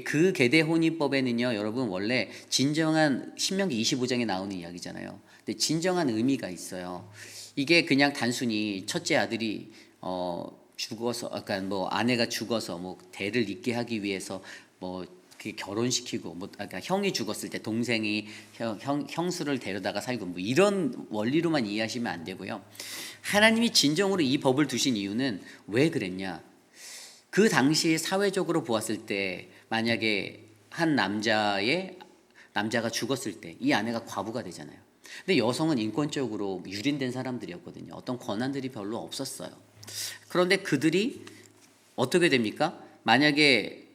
그 계대혼인법에는요, 여러분 원래 진정한 신명기 25장에 나오는 이야기잖아요. 근데 진정한 의미가 있어요. 이게 그냥 단순히 첫째 아들이 죽어서, 아내가 죽어서 대를 잇게 하기 위해서 결혼시키고 형이 죽었을 때 동생이 형수를 데려다가 살고 이런 원리로만 이해하시면 안 되고요. 하나님이 진정으로 이 법을 두신 이유는 왜 그랬냐? 그 당시 사회적으로 보았을 때 만약에 한 남자가 죽었을 때 이 아내가 과부가 되잖아요. 근데 여성은 인권적으로 유린된 사람들이었거든요. 어떤 권한들이 별로 없었어요. 그런데 그들이 어떻게 됩니까? 만약에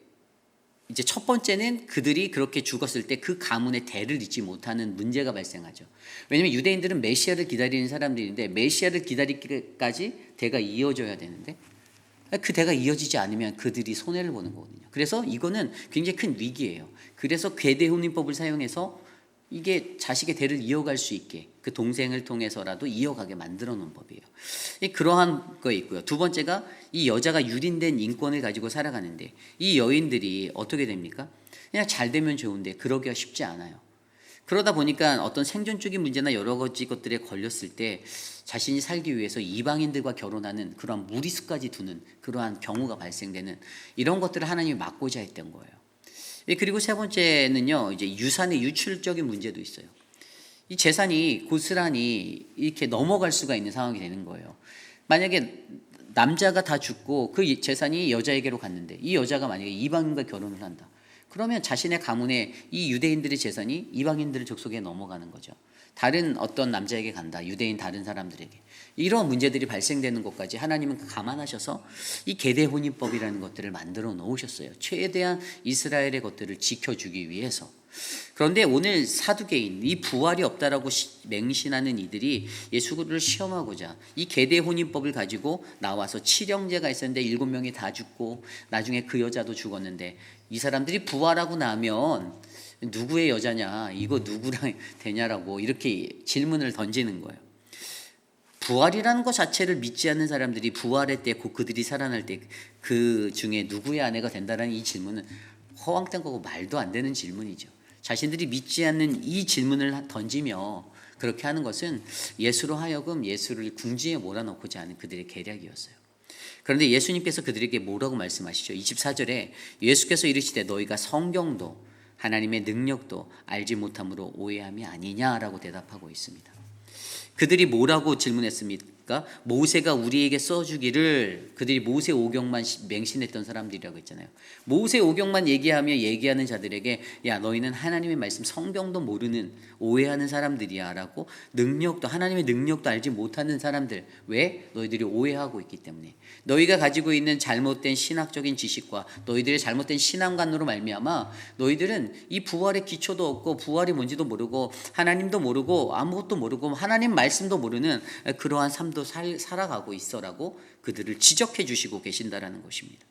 이제 첫 번째는 그들이 그렇게 죽었을 때 그 가문의 대를 잇지 못하는 문제가 발생하죠. 왜냐하면 유대인들은 메시아를 기다리는 사람들인데 메시아를 기다리기까지 대가 이어져야 되는데 그 대가 이어지지 않으면 그들이 손해를 보는 거거든요. 그래서 이거는 굉장히 큰 위기예요. 그래서 계대혼인법을 사용해서 이게 자식의 대를 이어갈 수 있게 그 동생을 통해서라도 이어가게 만들어 놓은 법이에요. 그러한 거 있고요. 두 번째가 이 여자가 유린된 인권을 가지고 살아가는데 이 여인들이 어떻게 됩니까? 그냥 잘 되면 좋은데 그러기가 쉽지 않아요. 그러다 보니까 어떤 생존적인 문제나 여러 가지 것들에 걸렸을 때 자신이 살기 위해서 이방인들과 결혼하는 그러한 무리수까지 두는 그러한 경우가 발생되는 이런 것들을 하나님이 막고자 했던 거예요. 그리고 세 번째는요, 이제 유산의 유출적인 문제도 있어요. 이 재산이 고스란히 이렇게 넘어갈 수가 있는 상황이 되는 거예요. 만약에 남자가 다 죽고 그 재산이 여자에게로 갔는데 이 여자가 만약에 이방인과 결혼을 한다. 그러면 자신의 가문에 이 유대인들의 재산이 이방인들의 족속에 넘어가는 거죠. 다른 어떤 남자에게 간다. 유대인 다른 사람들에게. 이런 문제들이 발생되는 것까지 하나님은 감안하셔서 이 계대혼인법이라는 것들을 만들어 놓으셨어요. 최대한 이스라엘의 것들을 지켜주기 위해서. 그런데 오늘 사두개인, 이 부활이 없다라고 맹신하는 이들이 예수를 시험하고자 이 계대혼인법을 가지고 나와서 칠형제가 있었는데 7명이 다 죽고 나중에 그 여자도 죽었는데 이 사람들이 부활하고 나면 누구의 여자냐, 이거 누구랑 되냐라고 이렇게 질문을 던지는 거예요. 부활이라는 것 자체를 믿지 않는 사람들이 부활의 때 곧 그들이 살아날 때 그 중에 누구의 아내가 된다라는 이 질문은 허황된 거고 말도 안 되는 질문이죠. 자신들이 믿지 않는 이 질문을 던지며 그렇게 하는 것은 예수로 하여금 예수를 궁지에 몰아넣고자 하는 그들의 계략이었어요. 그런데 예수님께서 그들에게 뭐라고 말씀하시죠? 24절에 예수께서 이르시되 너희가 성경도 하나님의 능력도 알지 못함으로 오해함이 아니냐라고 대답하고 있습니다. 그들이 뭐라고 질문했습니까? 모세가 우리에게 써주기를, 그들이 모세 오경만 맹신했던 사람들이라고 했잖아요. 모세 오경만 얘기하는 자들에게 야 너희는 하나님의 말씀 성경도 모르는 오해하는 사람들이야 라고, 하나님의 능력도 알지 못하는 사람들. 왜? 너희들이 오해하고 있기 때문에. 너희가 가지고 있는 잘못된 신학적인 지식과 너희들의 잘못된 신앙관으로 말미암아 너희들은 이 부활의 기초도 없고 부활이 뭔지도 모르고 하나님도 모르고 아무것도 모르고 하나님 말씀도 모르는 그러한 삶도 살아가고 있어라고 그들을 지적해 주시고 계신다라는 것입니다.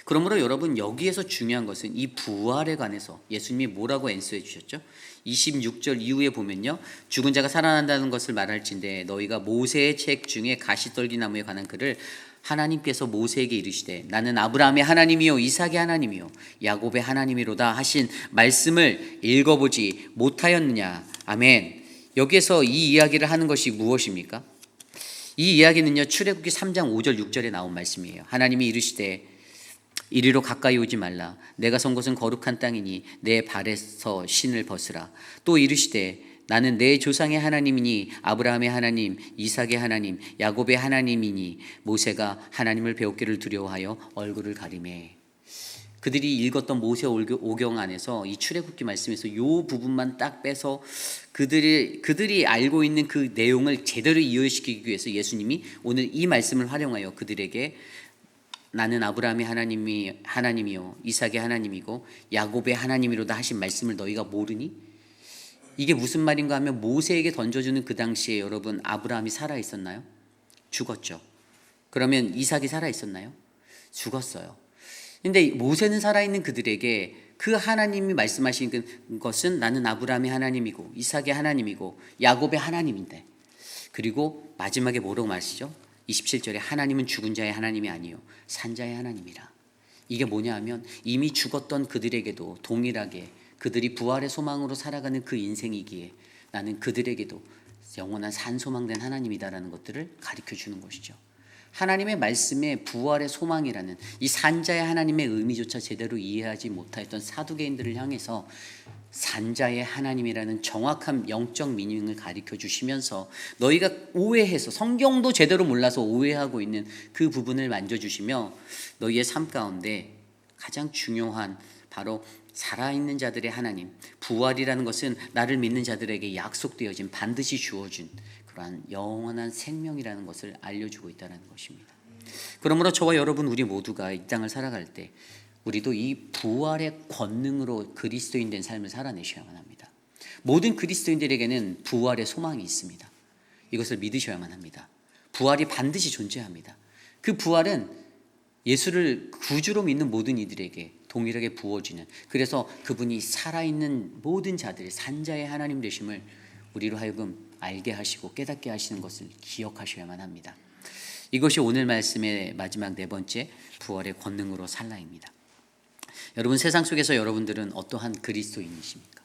그러므로 여러분, 여기에서 중요한 것은 이 부활에 관해서 예수님이 뭐라고 앤서해 주셨죠? 26절 이후에 보면요, 죽은 자가 살아난다는 것을 말할진대 너희가 모세의 책 중에 가시떨기나무에 관한 글을 하나님께서 모세에게 이르시되 나는 아브라함의 하나님이요 이삭의 하나님이요 야곱의 하나님이로다 하신 말씀을 읽어보지 못하였느냐. 아멘. 여기에서 이 이야기를 하는 것이 무엇입니까? 이 이야기는요, 출애굽기 3장 5절 6절에 나온 말씀이에요. 하나님이 이르시되 이리로 가까이 오지 말라. 내가 선 곳은 거룩한 땅이니 내 발에서 신을 벗으라. 또 이르시되 나는 내 조상의 하나님이니 아브라함의 하나님, 이삭의 하나님, 야곱의 하나님이니 모세가 하나님을 배웠기를 두려워하여 얼굴을 가리매. 그들이 읽었던 모세 오경 안에서 이 출애굽기 말씀에서 이 부분만 딱 빼서 그들이 알고 있는 그 내용을 제대로 이해시키기 위해서 예수님이 오늘 이 말씀을 활용하여 그들에게 나는 아브라함의 하나님이요 이삭의 하나님이고 야곱의 하나님이로다 하신 말씀을 너희가 모르니? 이게 무슨 말인가 하면 모세에게 던져주는 그 당시에 여러분, 아브라함이 살아있었나요? 죽었죠. 그러면 이삭이 살아있었나요? 죽었어요. 근데 모세는 살아있는 그들에게 그 하나님이 말씀하신 것은 나는 아브라함의 하나님이고 이삭의 하나님이고 야곱의 하나님인데, 그리고 마지막에 뭐라고 말하시죠? 27절에 하나님은 죽은 자의 하나님이 아니요 산자의 하나님이라. 이게 뭐냐 하면 이미 죽었던 그들에게도 동일하게 그들이 부활의 소망으로 살아가는 그 인생이기에 나는 그들에게도 영원한 산소망된 하나님이다라는 것들을 가르쳐 주는 것이죠. 하나님의 말씀에 부활의 소망이라는 이 산자의 하나님의 의미조차 제대로 이해하지 못하였던 사두개인들을 향해서 산자의 하나님이라는 정확한 영적 미닝을 가르쳐 주시면서 너희가 오해해서 성경도 제대로 몰라서 오해하고 있는 그 부분을 만져주시며 너희의 삶 가운데 가장 중요한 바로 살아있는 자들의 하나님, 부활이라는 것은 나를 믿는 자들에게 약속되어진 반드시 주어진 그러한 영원한 생명이라는 것을 알려주고 있다는 것입니다. 그러므로 저와 여러분 우리 모두가 이 땅을 살아갈 때 우리도 이 부활의 권능으로 그리스도인 된 삶을 살아내셔야만 합니다. 모든 그리스도인들에게는 부활의 소망이 있습니다. 이것을 믿으셔야만 합니다. 부활이 반드시 존재합니다. 그 부활은 예수를 구주로 믿는 모든 이들에게 동일하게 부어지는, 그래서 그분이 살아있는 모든 자들의 산자의 하나님 되심을 우리로 하여금 알게 하시고 깨닫게 하시는 것을 기억하셔야만 합니다. 이것이 오늘 말씀의 마지막 네 번째, 부활의 권능으로 살라입니다. 여러분, 세상 속에서 여러분들은 어떠한 그리스도인이십니까?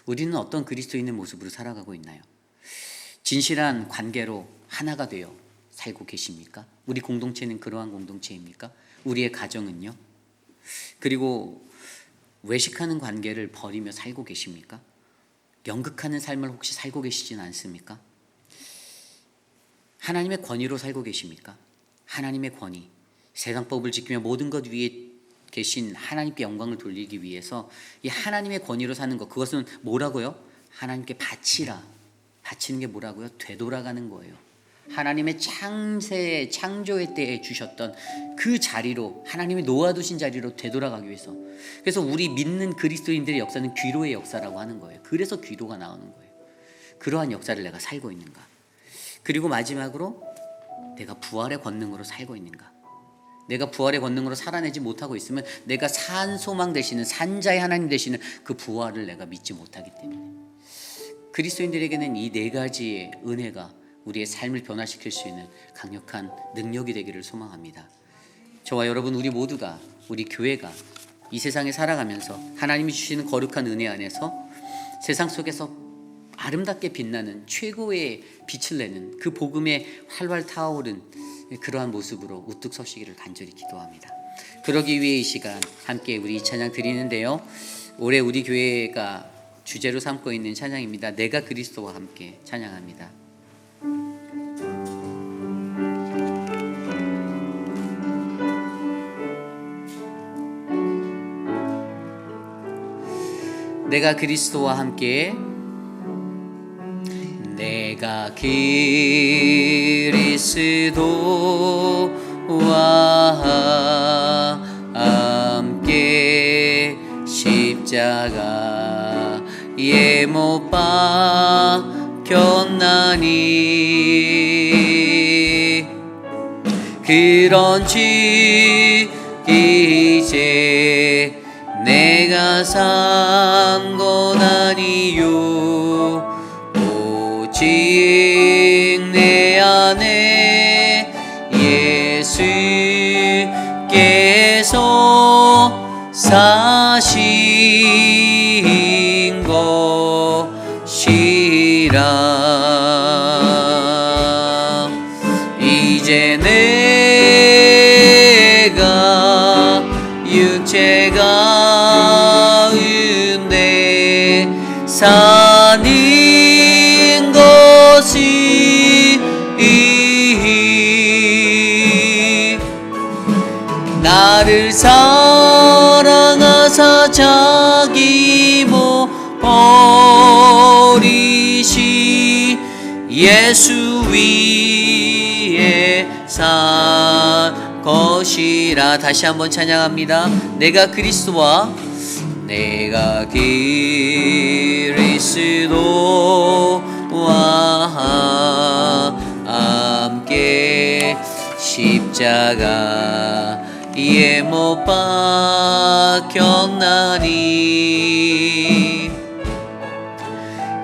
우리는 어떤 그리스도인의 모습으로 살아가고 있나요? 진실한 관계로 하나가 되어 살고 계십니까? 우리 공동체는 그러한 공동체입니까? 우리의 가정은요? 그리고 외식하는 관계를 버리며 살고 계십니까? 연극하는 삶을 혹시 살고 계시진 않습니까? 하나님의 권위로 살고 계십니까? 하나님의 권위, 세상법을 지키며 모든 것 위에 계신 하나님께 영광을 돌리기 위해서 이 하나님의 권위로 사는 것, 그것은 뭐라고요? 하나님께 바치라. 바치는 게 뭐라고요? 되돌아가는 거예요. 하나님의 창조의 때에 주셨던 그 자리로, 하나님이 놓아두신 자리로 되돌아가기 위해서. 그래서 우리 믿는 그리스도인들의 역사는 귀로의 역사라고 하는 거예요. 그래서 귀로가 나오는 거예요. 그러한 역사를 내가 살고 있는가? 그리고 마지막으로 내가 부활의 권능으로 살고 있는가? 내가 부활의 권능으로 살아내지 못하고 있으면 내가 산소망 되시는 산자의 하나님 되시는 그 부활을 내가 믿지 못하기 때문에, 그리스도인들에게는 이 네 가지의 은혜가 우리의 삶을 변화시킬 수 있는 강력한 능력이 되기를 소망합니다. 저와 여러분, 우리 모두가, 우리 교회가 이 세상에 살아가면서 하나님이 주시는 거룩한 은혜 안에서 세상 속에서 아름답게 빛나는 최고의 빛을 내는 그 복음에 활활 타오른 그러한 모습으로 우뚝 서시기를 간절히 기도합니다. 그러기 위해 이 시간 함께 우리 이 찬양 드리는데요, 올해 우리 교회가 주제로 삼고 있는 찬양입니다. 내가 그리스도와 함께 찬양합니다. 내가 그리스도와 함께, 내가 그리스도와 함께 십자가에 못 박혔나니 그런즉 이제 내가 산 것 아니요 오직 내 안에 예수께서 사신 것이라. 이제 내가 육체가 사는 것이 나를 사랑하사 자기 못 버리시 예수 위에 산 것이라. 다시 한번 찬양합니다. 내가 그리스도와 함께 십자가에 못 박혔나니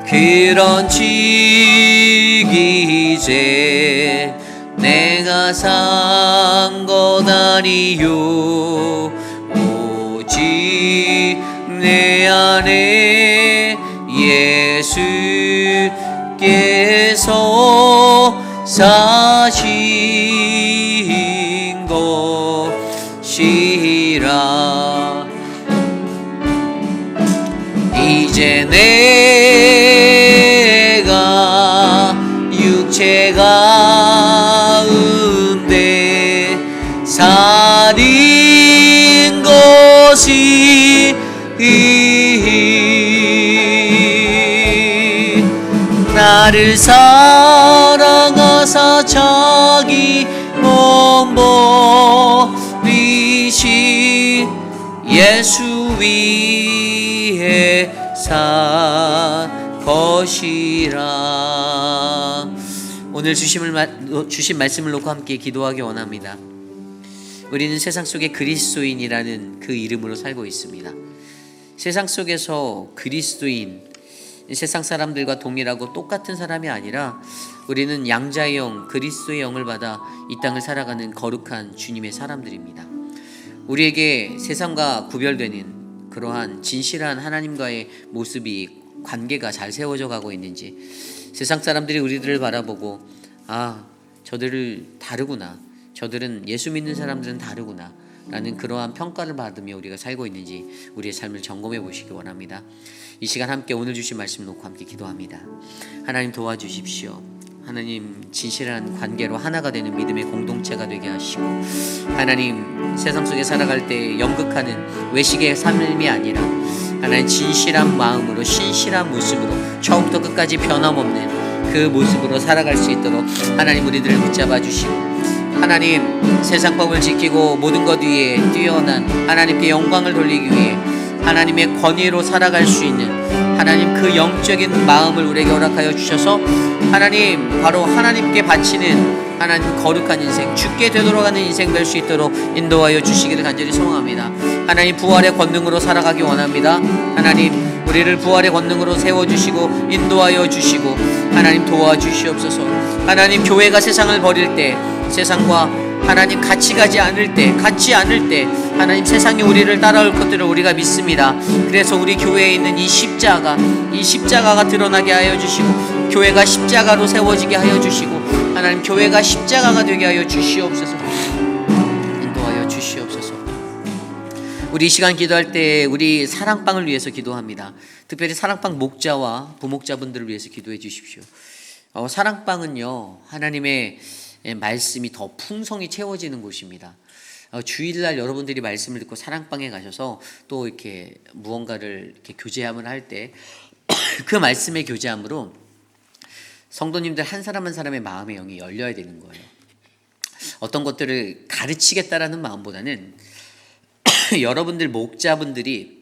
그런즉 이제 내가 산 것 아니요 오직 내 안에 예수께서 사신 것이라. 이제 내가 육체 가운데 사는 것이 나를 사랑하사 자기 몸 버리신 예수 위에 산 것이라. 오늘 주신 말씀을 놓고 함께 기도하기 원합니다. 우리는 세상 속에 그리스도인이라는 그 이름으로 살고 있습니다. 세상 속에서 그리스도인, 세상 사람들과 동일하고 똑같은 사람이 아니라 우리는 양자의 영, 그리스도의 영을 받아 이 땅을 살아가는 거룩한 주님의 사람들입니다. 우리에게 세상과 구별되는 그러한 진실한 하나님과의 모습이, 관계가 잘 세워져 가고 있는지, 세상 사람들이 우리들을 바라보고 저들을 다르구나, 저들은 예수 믿는 사람들은 다르구나 라는 그러한 평가를 받으며 우리가 살고 있는지 우리의 삶을 점검해 보시기 원합니다. 이 시간 함께 오늘 주신 말씀 놓고 함께 기도합니다. 하나님 도와주십시오. 하나님 진실한 관계로 하나가 되는 믿음의 공동체가 되게 하시고, 하나님 세상 속에 살아갈 때 연극하는 외식의 삶이 아니라 하나님 진실한 마음으로 신실한 모습으로 처음부터 끝까지 변함없는 그 모습으로 살아갈 수 있도록 하나님 우리들을 붙잡아 주시고, 하나님 세상 법을 지키고 모든 것 위에 뛰어난 하나님께 영광을 돌리기 위해 하나님의 권위로 살아갈 수 있는 하나님 그 영적인 마음을 우리에게 허락하여 주셔서 하나님 바로 하나님께 바치는 하나님 거룩한 인생, 죽게 되돌아가는 인생 될 수 있도록 인도하여 주시기를 간절히 소원합니다. 하나님 부활의 권능으로 살아가기 원합니다. 하나님 우리를 부활의 권능으로 세워주시고 인도하여 주시고 하나님 도와주시옵소서. 하나님 교회가 세상을 버릴 때 세상과 하나님 같이 가지 않을 때, 같지 않을 때 하나님 세상이 우리를 따라올 것들을 우리가 믿습니다. 그래서 우리 교회에 있는 이 십자가가 드러나게 하여 주시고, 교회가 십자가로 세워지게 하여 주시고, 하나님 교회가 십자가가 되게 하여 주시옵소서. 인도하여 주시옵소서. 우리 이 시간 기도할 때 우리 사랑방을 위해서 기도합니다. 특별히 사랑방 목자와 부목자분들을 위해서 기도해 주십시오. 사랑방은요, 하나님의 말씀이 더 풍성히 채워지는 곳입니다. 주일날 여러분들이 말씀을 듣고 사랑방에 가셔서 또 이렇게 무언가를 이렇게 교제함을 할 때 그 말씀의 교제함으로 성도님들 한 사람 한 사람의 마음의 영이 열려야 되는 거예요. 어떤 것들을 가르치겠다라는 마음보다는 여러분들 목자분들이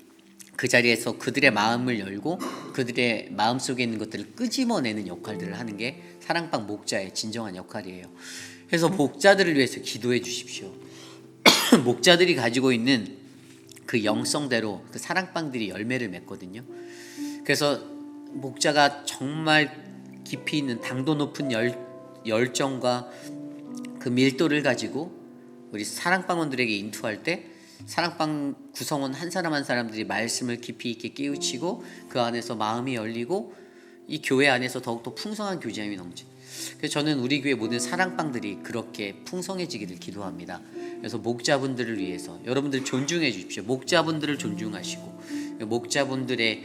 그 자리에서 그들의 마음을 열고 그들의 마음속에 있는 것들을 끄집어내는 역할들을 하는 게 사랑방 목자의 진정한 역할이에요. 그래서 목자들을 위해서 기도해 주십시오. 목자들이 가지고 있는 그 영성대로 그 사랑방들이 열매를 맺거든요. 그래서 목자가 정말 깊이 있는 당도 높은 열정과 그 밀도를 가지고 우리 사랑방원들에게 인투할 때 사랑방 구성원 한 사람 한 사람들이 말씀을 깊이 있게 깨우치고 그 안에서 마음이 열리고 이 교회 안에서 더욱더 풍성한 교제함이 넘치는. 그래서 저는 우리 교회 모든 사랑방들이 그렇게 풍성해지기를 기도합니다. 그래서 목자분들을 위해서 여러분들 존중해 주십시오. 목자분들을 존중하시고 목자분들의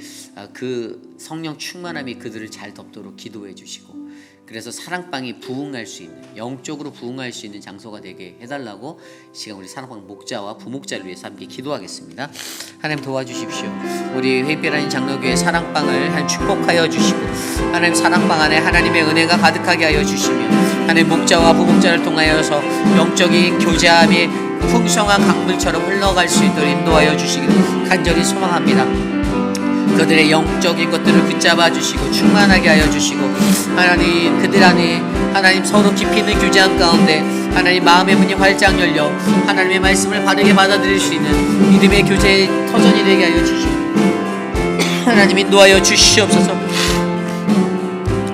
그 성령 충만함이 그들을 잘 덮도록 기도해 주시고, 그래서 사랑방이 부흥할 수 있는, 영적으로 부흥할 수 있는 장소가 되게 해달라고 이 시간 우리 사랑방 목자와 부목자를 위해서 함께 기도하겠습니다. 하나님 도와주십시오. 우리 회빛라인 장로교회 사랑방을 한 축복하여 주시고, 하나님 사랑방 안에 하나님의 은혜가 가득하게 하여 주시며, 하나님 목자와 부목자를 통하여서 영적인 교제함이 풍성한 강물처럼 흘러갈 수 있도록 인도하여 주시기를 간절히 소망합니다. 그들의 영적인 것들을 붙잡아 주시고 충만하게 하여 주시고, 하나님 그들 안에 하나님 서로 깊이 있는 교제함 가운데 하나님 마음의 문이 활짝 열려 하나님의 말씀을 바르게 받아들일 수 있는 믿음의 교제의 터전이 되게 하여 주시고, 하나님 인도하여 주시옵소서.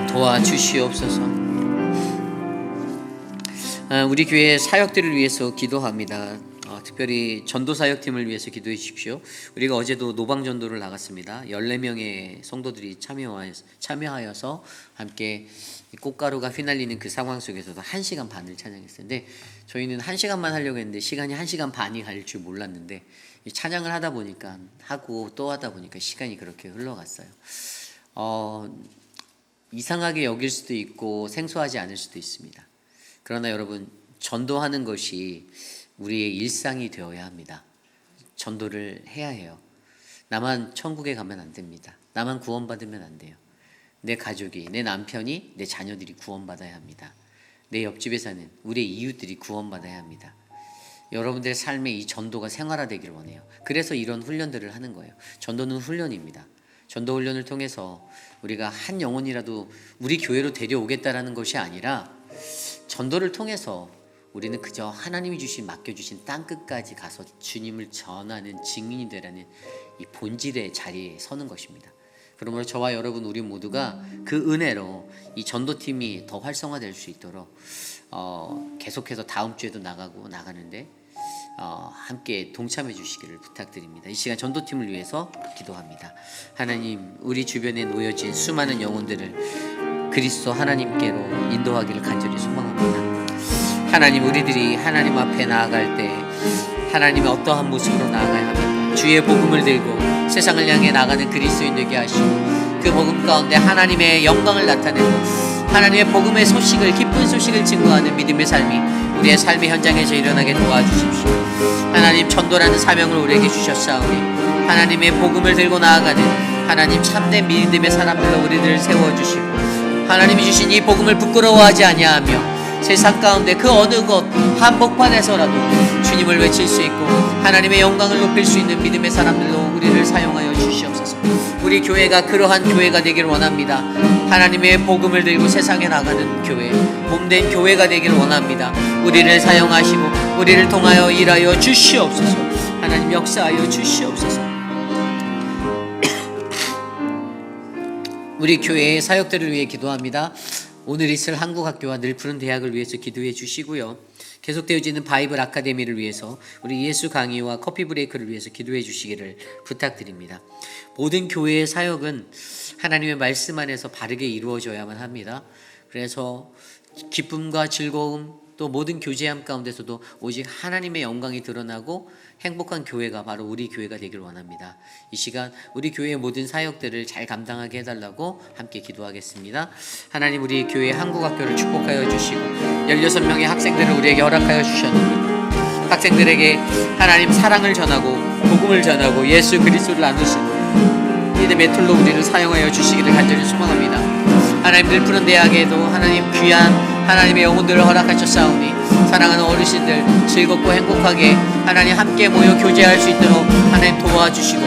도와주시옵소서. 우리 교회 사역들을 위해서 기도합니다. 특별히 전도사역팀을 위해서 기도해 주십시오. 우리가 어제도 노방전도를 나갔습니다. 14명의 성도들이 참여하여서 함께 꽃가루가 휘날리는 그 상황 속에서도 1시간 반을 찬양했는데, 저희는 1시간만 하려고 했는데 시간이 1시간 반이 갈 줄 몰랐는데 찬양을 하다 보니까 하고 또 하다 보니까 시간이 그렇게 흘러갔어요. 이상하게 여길 수도 있고 생소하지 않을 수도 있습니다. 그러나 여러분, 전도하는 것이 우리의 일상이 되어야 합니다. 전도를 해야 해요. 나만 천국에 가면 안 됩니다. 나만 구원받으면 안 돼요. 내 가족이, 내 남편이, 내 자녀들이 구원받아야 합니다. 내 옆집에 사는 우리의 이웃들이 구원받아야 합니다. 여러분들의 삶에 이 전도가 생활화되기를 원해요. 그래서 이런 훈련들을 하는 거예요. 전도는 훈련입니다. 전도 훈련을 통해서 우리가 한 영혼이라도 우리 교회로 데려오겠다라는 것이 아니라, 전도를 통해서 우리는 그저 하나님이 맡겨주신 땅끝까지 가서 주님을 전하는 증인이 되라는 이 본질의 자리에 서는 것입니다. 그러므로 저와 여러분 우리 모두가 그 은혜로 이 전도팀이 더 활성화될 수 있도록 계속해서 다음 주에도 나가는데 함께 동참해 주시기를 부탁드립니다. 이 시간 전도팀을 위해서 기도합니다. 하나님, 우리 주변에 놓여진 수많은 영혼들을 그리스도 하나님께로 인도하기를 간절히 소망합니다. 하나님, 우리들이 하나님 앞에 나아갈 때 하나님의 어떠한 모습으로 나아가야 합니까? 주의 복음을 들고 세상을 향해 나가는 그리스도인 되게 하시고, 그 복음 가운데 하나님의 영광을 나타내고 하나님의 복음의 소식을, 기쁜 소식을 증거하는 믿음의 삶이 우리의 삶의 현장에서 일어나게 도와주십시오. 하나님, 전도라는 사명을 우리에게 주셨사오니 하나님의 복음을 들고 나아가는 하나님 참된 믿음의 사람들로 우리들을 세워주시고, 하나님이 주신 이 복음을 부끄러워하지 아니하며 세상 가운데 그 어느 곳 한복판에서라도 주님을 외칠 수 있고 하나님의 영광을 높일 수 있는 믿음의 사람들로 우리를 사용하여 주시옵소서. 우리 교회가 그러한 교회가 되기를 원합니다. 하나님의 복음을 들고 세상에 나가는 교회, 몸된 교회가 되기를 원합니다. 우리를 사용하시고 우리를 통하여 일하여 주시옵소서. 하나님 역사하여 주시옵소서. 우리 교회의 사역들을 위해 기도합니다. 오늘 있을 한국학교와 늘푸른 대학을 위해서 기도해 주시고요. 계속되어지는 바이블 아카데미를 위해서 우리 예수 강의와 커피 브레이크를 위해서 기도해 주시기를 부탁드립니다. 모든 교회의 사역은 하나님의 말씀 안에서 바르게 이루어져야만 합니다. 그래서 기쁨과 즐거움 또 모든 교제함 가운데서도 오직 하나님의 영광이 드러나고 행복한 교회가 바로 우리 교회가 되길 원합니다. 이 시간 우리 교회의 모든 사역들을 잘 감당하게 해달라고 함께 기도하겠습니다. 하나님, 우리 교회 한국학교를 축복하여 주시고 16명의 학생들을 우리에게 허락하여 주셨는데 학생들에게 하나님 사랑을 전하고 복음을 전하고 예수 그리스도를 나누시는 믿음의 툴로 우리를 사용하여 주시기를 간절히 소망합니다. 하나님, 늘 푸른 대학에도 하나님 귀한 하나님의 영혼들을 허락하셨사오니 사랑하는 어르신들 즐겁고 행복하게 하나님 함께 모여 교제할 수 있도록 하나님 도와주시고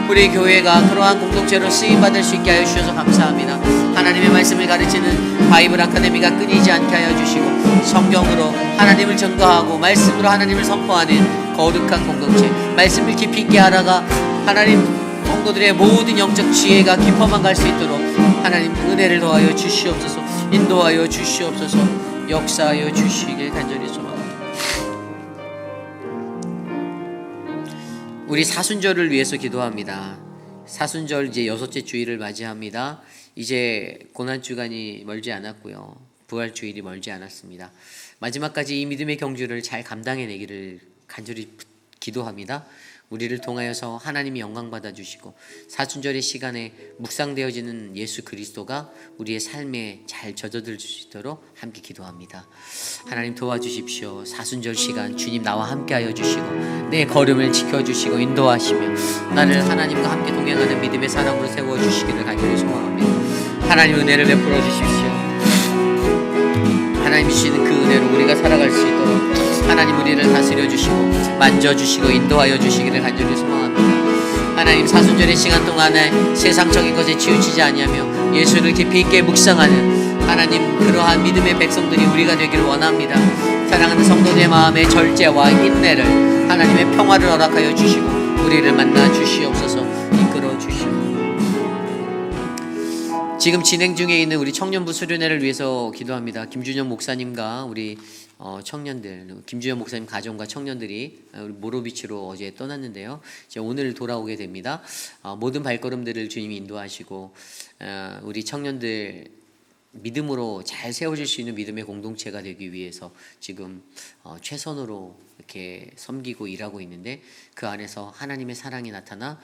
우리 교회가 그러한 공동체로 쓰임받을 수 있게 하여 주셔서 감사합니다. 하나님의 말씀을 가르치는 바이블 아카데미가 끊이지 않게 하여 주시고 성경으로 하나님을 전가하고 말씀으로 하나님을 선포하는 거룩한 공동체, 말씀을 깊이 있게 알아가 하나님 성도들의 모든 영적 지혜가 깊어만 갈 수 있도록 하나님 은혜를 더하여 주시옵소서, 인도하여 주시옵소서, 역사하여 주시길 간절히 소망합니다. 우리 사순절을 위해서 기도합니다. 사순절 이제 6째 주일을 맞이합니다. 이제 고난주간이 멀지 않았고요. 부활주일이 멀지 않았습니다. 마지막까지 이 믿음의 경주를 잘 감당해내기를 간절히 기도합니다. 우리를 통하여서 하나님이 영광 받아주시고 사순절의 시간에 묵상되어지는 예수 그리스도가 우리의 삶에 잘 젖어들 수 있도록 함께 기도합니다. 하나님 도와주십시오. 사순절 시간 주님 나와 함께하여 주시고 내 걸음을 지켜주시고 인도하시며 나를 하나님과 함께 동행하는 믿음의 사람으로 세워주시기를 간절히 소망합니다. 하나님 은혜를 베풀어 주십시오. 하나님 주시는 그 은혜로 우리가 살아갈 수 있도록 하나님 우리를 다스려 주시고 만져주시고 인도하여 주시기를 간절히 소망합니다. 하나님, 사순절의 시간 동안에 세상적인 것에 치우치지 아니하며 예수를 깊이 있게 묵상하는 하나님 그러한 믿음의 백성들이 우리가 되기를 원합니다. 사랑하는 성도들의 마음의 절제와 인내를 하나님의 평화를 허락하여 주시고 우리를 만나 주시옵소서, 이끌어 주시옵소서. 지금 진행 중에 있는 우리 청년부 수련회를 위해서 기도합니다. 김준영 목사님과 우리 청년들, 김준영 목사님 가정과 청년들이 우리 모로비치로 어제 떠났는데요. 이제 오늘 돌아오게 됩니다. 모든 발걸음들을 주님이 인도하시고 우리 청년들 믿음으로 잘 세워질 수 있는 믿음의 공동체가 되기 위해서 지금 최선으로 이렇게 섬기고 일하고 있는데 그 안에서 하나님의 사랑이 나타나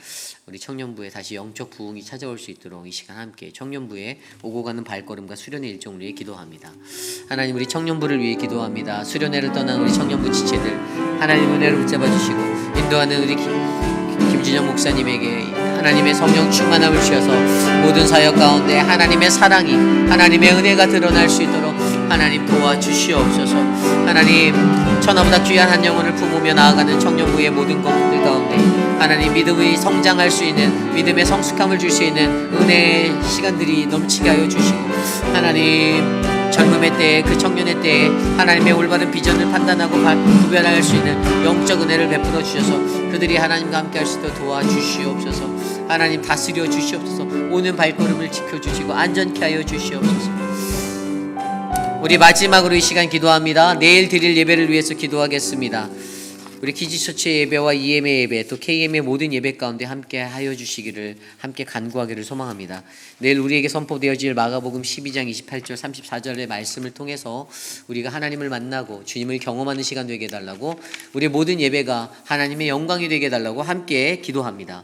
우리 청년부에 다시 영적 부흥이 찾아올 수 있도록 이 시간 함께 청년부에 오고 가는 발걸음과 수련의 일정을 위해 기도합니다. 하나님, 우리 청년부를 위해 기도합니다. 수련회를 떠난 우리 청년부 지체들 하나님 은혜를 붙잡아 주시고 인도하는 우리 김준영 목사님에게 하나님의 성령 충만함을 주셔서 모든 사역 가운데 하나님의 사랑이 하나님의 은혜가 드러날 수 있도록 하나님 도와주시옵소서. 하나님, 천하보다 귀한 한 영혼을 품으며 나아가는 청년부의 모든 것들 가운데 하나님 믿음이 성장할 수 있는 믿음의 성숙함을 줄 수 있는 은혜의 시간들이 넘치게 하여 주시고 하나님 젊음의 때에 그 청년의 때에 하나님의 올바른 비전을 판단하고 구별할 수 있는 영적 은혜를 베풀어 주셔서 그들이 하나님과 함께 할 수 있도록 도와주시옵소서. 하나님 다스려 주시옵소서. 오는 발걸음을 지켜주시고 안전케 하여 주시옵소서. 우리 마지막으로 이 시간 기도합니다. 내일 드릴 예배를 위해서 기도하겠습니다. 우리 키즈처치 예배와 EM의 예배 또 KM의 모든 예배 가운데 함께 하여 주시기를 함께 간구하기를 소망합니다. 내일 우리에게 선포되어질 마가복음 12장 28절 34절의 말씀을 통해서 우리가 하나님을 만나고 주님을 경험하는 시간 되게 해달라고 우리 모든 예배가 하나님의 영광이 되게 해달라고 함께 기도합니다.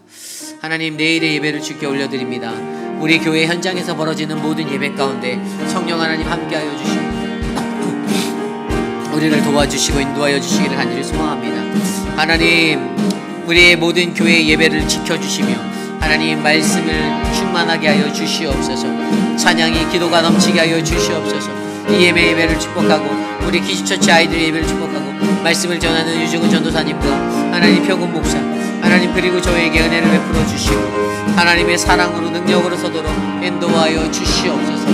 하나님, 내일의 예배를 주께 올려드립니다. 우리 교회 현장에서 벌어지는 모든 예배 가운데 성령 하나님 함께 하여 주시고 우리를 도와주시고 인도하여 주시기를 간절히 소망합니다. 하나님, 우리의 모든 교회 예배를 지켜주시며 하나님 말씀을 충만하게 하여 주시옵소서. 찬양이 기도가 넘치게 하여 주시옵소서. 이 예배를 축복하고 우리 기지처치 아이들의 예배를 축복하고 말씀을 전하는 유중훈 전도사님과 하나님 표금 목사 하나님 그리고 저에게 은혜를 베풀어 주시고 하나님의 사랑으로 능력으로 서도록 인도하여 주시옵소서.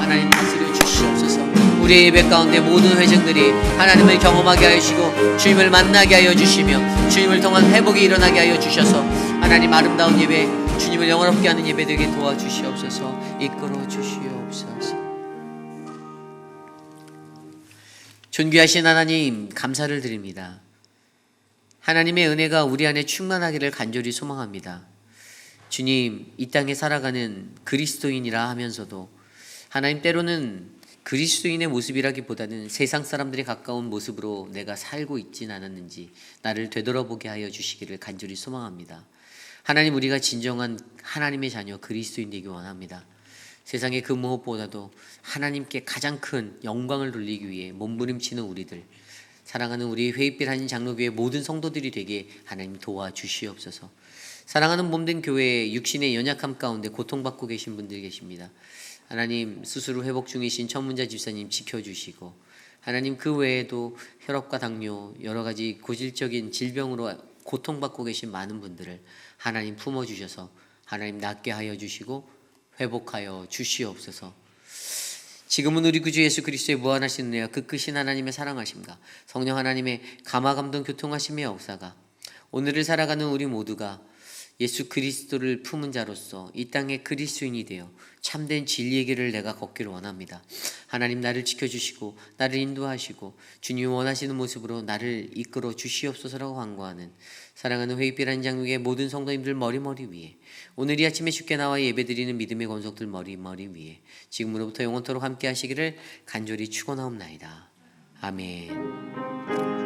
하나님 다스려 주시옵소서. 우리의 예배 가운데 모든 회중들이 하나님을 경험하게 하시고 주님을 만나게 하여 주시며 주님을 통한 회복이 일어나게 하여 주셔서 하나님 아름다운 예배 주님을 영원롭게 하는 예배 되게 도와주시옵소서. 이끌어 주시옵소서. 존귀하신 하나님, 감사를 드립니다. 하나님의 은혜가 우리 안에 충만하기를 간절히 소망합니다. 주님, 이 땅에 살아가는 그리스도인이라 하면서도 하나님, 때로는 그리스도인의 모습이라기보다는 세상 사람들이 가까운 모습으로 내가 살고 있진 않았는지 나를 되돌아보게 하여 주시기를 간절히 소망합니다. 하나님, 우리가 진정한 하나님의 자녀 그리스도인 되기 원합니다. 세상의 그 무엇보다도 하나님께 가장 큰 영광을 돌리기 위해 몸부림치는 우리들, 사랑하는 우리 회의빛 한인 장로교회 모든 성도들이 되게 하나님 도와주시옵소서. 사랑하는 몸된 교회의 육신의 연약함 가운데 고통받고 계신 분들 계십니다. 하나님, 스스로 회복 중이신 천문자 집사님 지켜주시고, 하나님 그 외에도 혈압과 당뇨, 여러 가지 고질적인 질병으로 고통받고 계신 많은 분들을 하나님 품어주셔서 하나님 낫게 하여 주시고 회복하여 주시옵소서. 지금은 우리 구주 예수 그리스도의 무한하신 은혜와 그 크신 하나님의 사랑하심과 성령 하나님의 감화감동 교통하심의 역사가 오늘을 살아가는 우리 모두가 예수 그리스도를 품은 자로서 이 땅의 그리스도인이 되어 참된 진리의 길을 내가 걷기를 원합니다. 하나님, 나를 지켜주시고 나를 인도하시고 주님이 원하시는 모습으로 나를 이끌어 주시옵소서라고 간구하는 사랑하는 회의빛 한인 장로교회 모든 성도님들 머리 위에, 오늘 이 아침에 주께 나와 예배드리는 믿음의 권속들 머리 위에 지금으로부터 영원토록 함께 하시기를 간절히 축원하옵나이다. 아멘.